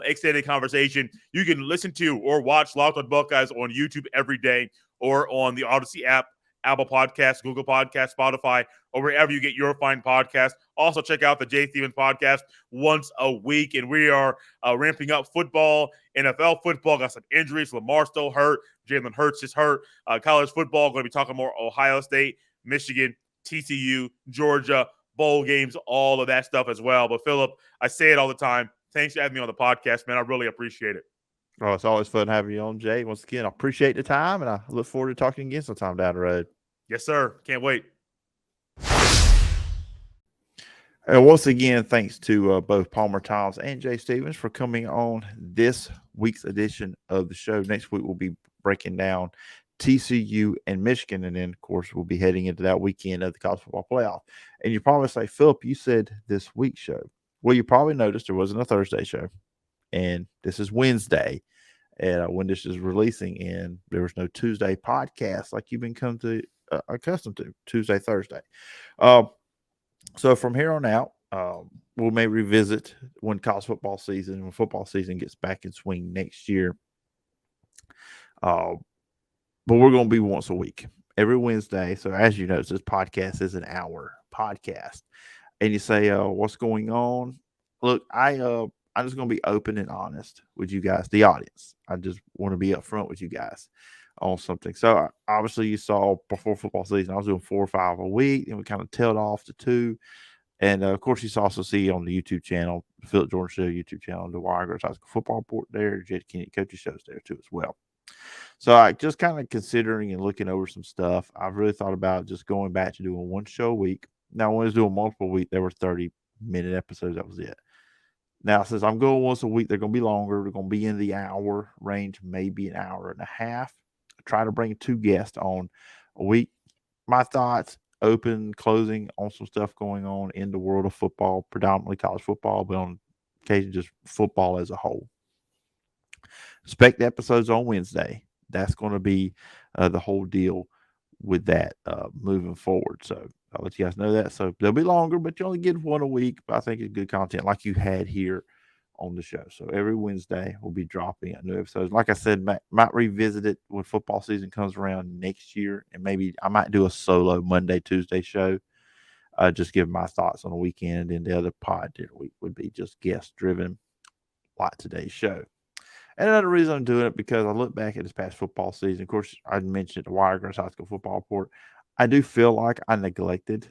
extended conversation. You can listen to or watch Locked On Buckeyes on YouTube every day or on the Odyssey app, Apple Podcasts, Google Podcasts, Spotify, or wherever you get your fine podcast. Also, check out the Jay Stevens podcast once a week. And we are ramping up football, NFL football. Got some injuries. Lamar still hurt. Jalen Hurts is hurt. College football, going to be talking more Ohio State, Michigan, TCU, Georgia, bowl games, all of that stuff as well. But, Phillip, I say it all the time. thanks for having me on the podcast, man. I really appreciate it. Oh, it's always fun having you on, Jay. Once again, I appreciate the time, and I look forward to talking again sometime down the road. Yes, sir. Can't wait. And once again, thanks to both Palmer Thombs and Jay Stevens for coming on this week's edition of the show. Next week, we'll be breaking down TCU and Michigan, and then, of course, we'll be heading into that weekend of the college football playoff. And you probably say, Phillip, you said this week's show. Well, you probably noticed there wasn't a Thursday show, and this is Wednesday. And when this is releasing, and there was no Tuesday podcast like you've been accustomed to, Tuesday, Thursday. So from here on out, we may revisit when football season gets back in swing next year. But we're going to be once a week, every Wednesday. So as you know, this podcast is an hour podcast. And you say, what's going on? Look, I'm just going to be open and honest with you guys, the audience. I just want to be upfront with you guys on something. So obviously you saw before football season, I was doing 4 or 5 a week, and we kind of tailed off to 2. And of course, you also see on the YouTube channel, the Phillip Jordan Show YouTube channel, the Georiga High School Football Report there, Jed Kennedy Coaches Shows there too as well. So I just kind of considering and looking over some stuff. I've really thought about just going back to doing 1 show a week. Now, when I was doing multiple weeks, there were 30-minute episodes. That was it. Now, since I'm going once a week, they're going to be longer. They're going to be in the hour range, maybe an hour and a half. I try to bring 2 guests on a week. My thoughts, open, closing on some stuff going on in the world of football, predominantly college football, but on occasion just football as a whole. Expect episodes on Wednesday. That's going to be the whole deal with that moving forward. So I'll let you guys know that. So they'll be longer, but you only get 1 a week. But I think it's good content like you had here on the show. So every Wednesday we'll be dropping a new episode. Like I said, might revisit it when football season comes around next year. And maybe I might do a solo Monday, Tuesday show. Just give my thoughts on the weekend. And the other pod week would be just guest driven like today's show. And another reason I'm doing it because I look back at this past football season. Of course, I mentioned the Georiga High School Football Report. I do feel like I neglected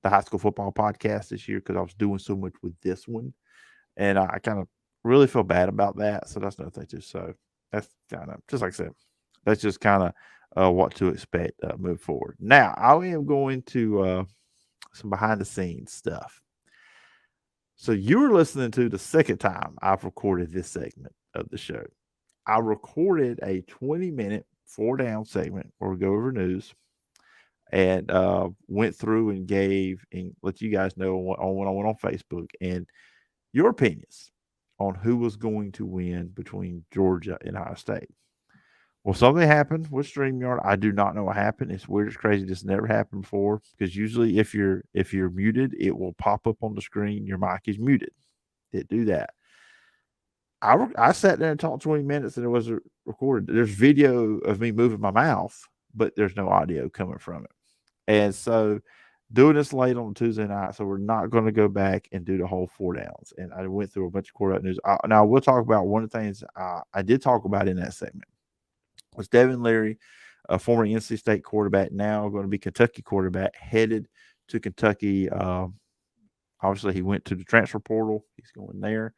the high school football podcast this year because I was doing so much with this one. And I kind of really feel bad about that. So that's another thing too. So that's kind of, just like I said, that's just kind of what to expect moving forward. Now, I am going to some behind the scenes stuff. So you were listening to the second time I've recorded this segment of the show. I recorded a 20-minute 4-down segment where we go over news and went through and gave and let you guys know when I went on Facebook and your opinions on who was going to win between Georgia and Ohio State. Well, something happened with StreamYard. I do not know what happened. It's weird. It's crazy. This never happened before because usually if you're muted, it will pop up on the screen. Your mic is muted. It do that. I sat there and talked 20 minutes and it was recorded. There's video of me moving my mouth, but there's no audio coming from it. And so doing this late on Tuesday night, so we're not going to go back and do the whole 4 downs. And I went through a bunch of quarterback news. Now, we'll talk about one of the things I did talk about in that segment was Devin Leary, a former NC State quarterback, now going to be Kentucky quarterback, headed to Kentucky. Obviously, he went to the transfer portal. He's going there.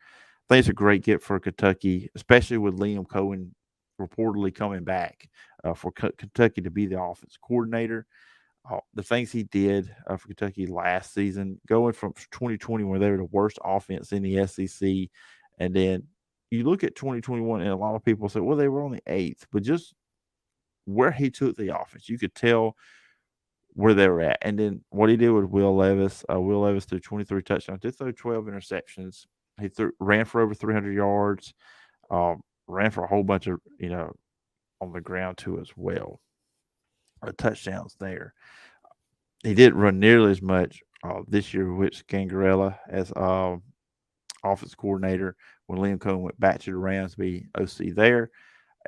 I think it's a great get for Kentucky, especially with Liam Cohen reportedly coming back for Kentucky to be the offense coordinator. The things he did for Kentucky last season, going from 2020 where they were the worst offense in the SEC, and then you look at 2021, and a lot of people say, well, they were only 8th, but just where he took the offense, you could tell where they were at. And then what he did with Will Levis threw 23 touchdowns, did throw 12 interceptions. He ran for over 300 yards, ran for a whole bunch of, on the ground too as well. Touchdowns there. He didn't run nearly as much this year with Gangarella as offense coordinator when Liam Cohen went back to the Rams to be OC there.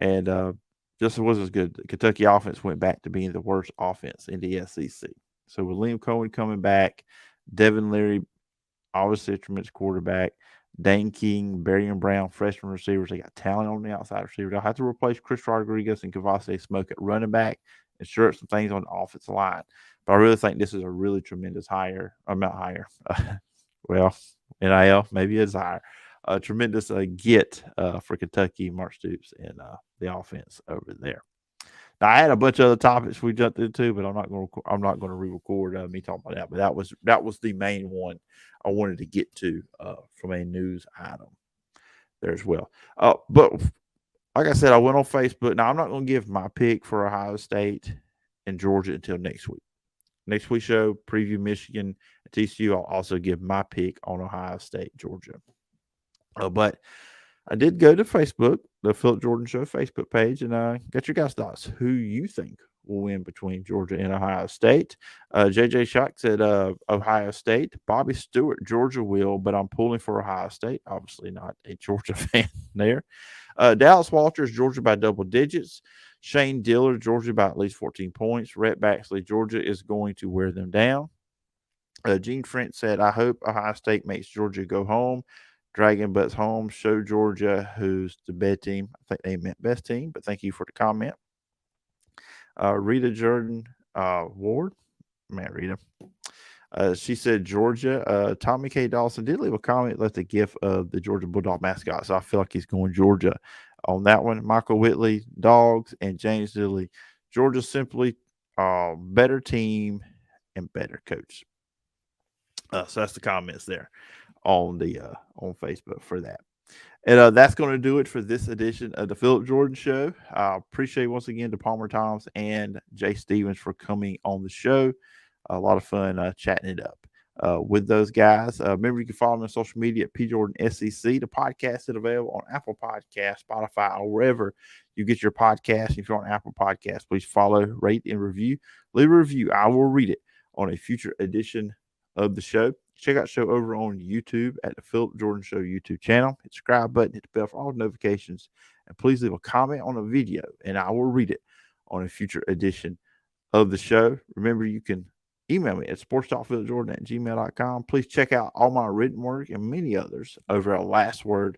And just wasn't as good. The Kentucky offense went back to being the worst offense in the SEC. So with Liam Cohen coming back, Devin Leary, obviously a tremendous quarterback, Dane King, Barry Brown, freshman receivers. They got talent on the outside receiver. They'll have to replace Chris Rodriguez and Kavase Smoke at running back and shore up some things on the offensive line. But I really think this is a really tremendous hire. I'm not higher. Well, NIL, maybe it's higher. a tremendous get for Kentucky, Mark Stoops, and the offense over there. Now, I had a bunch of other topics we jumped into, but I'm not going to re-record me talking about that. But that was the main one I wanted to get to from a news item there as well. But like I said, I went on Facebook. Now, I'm not going to give my pick for Ohio State and Georgia until next week. Next week's show, preview Michigan and TCU. I'll also give my pick on Ohio State, Georgia. But I did go to Facebook, the Phillip Jordan Show Facebook page, and get your guys' thoughts. Who you think will win between Georgia and Ohio State? JJ Shock said Ohio State. Bobby Stewart, Georgia will, but I'm pulling for Ohio State. Obviously not a Georgia fan there. Dallas Walters, Georgia by double digits. Shane Diller, Georgia by at least 14 points. Rhett Baxley, Georgia is going to wear them down. Gene Frent said, I hope Ohio State makes Georgia go home. Dragon butts home. Show Georgia who's the best team. I think they meant best team, but thank you for the comment. Rita Jordan Ward. Man, Rita. She said Georgia. Tommy K. Dawson did leave a comment, left a gif of the Georgia Bulldog mascot, so I feel like he's going Georgia on that one. Michael Whitley, Dogs, and James Dilly. Georgia simply better team and better coach. So that's the comments there on the on Facebook for that. And that's going to do it for this edition of the Phillip Jordan Show. I appreciate once again to Palmer Thombs and Jay Stevens for coming on the show. A lot of fun chatting it up with those guys. Remember, you can follow me on social media at PJordanSEC. The podcast is available on Apple Podcasts, Spotify, or wherever you get your podcast. If you're on Apple Podcasts, please follow, rate, and review. Leave a review. I will read it on a future edition of the show. Check out the show over on YouTube at the Phillip Jordan Show YouTube channel. Hit the subscribe button, hit the bell for all notifications, and please leave a comment on the video, and I will read it on a future edition of the show. Remember, you can email me at sportstalkphillipjordan@gmail.com. Please check out all my written work and many others over at Last Word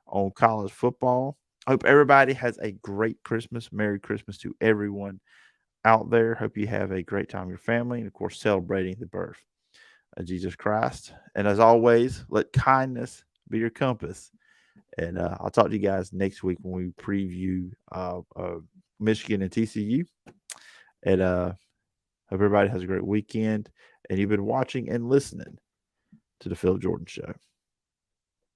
on college football. I hope everybody has a great Christmas. Merry Christmas to everyone out there. Hope you have a great time with your family and, of course, celebrating the birth of Jesus Christ. And as always, let kindness be your compass. And I'll talk to you guys next week when we preview Michigan and TCU. And hope everybody has a great weekend. And you've been watching and listening to the Phillip Jordan Show.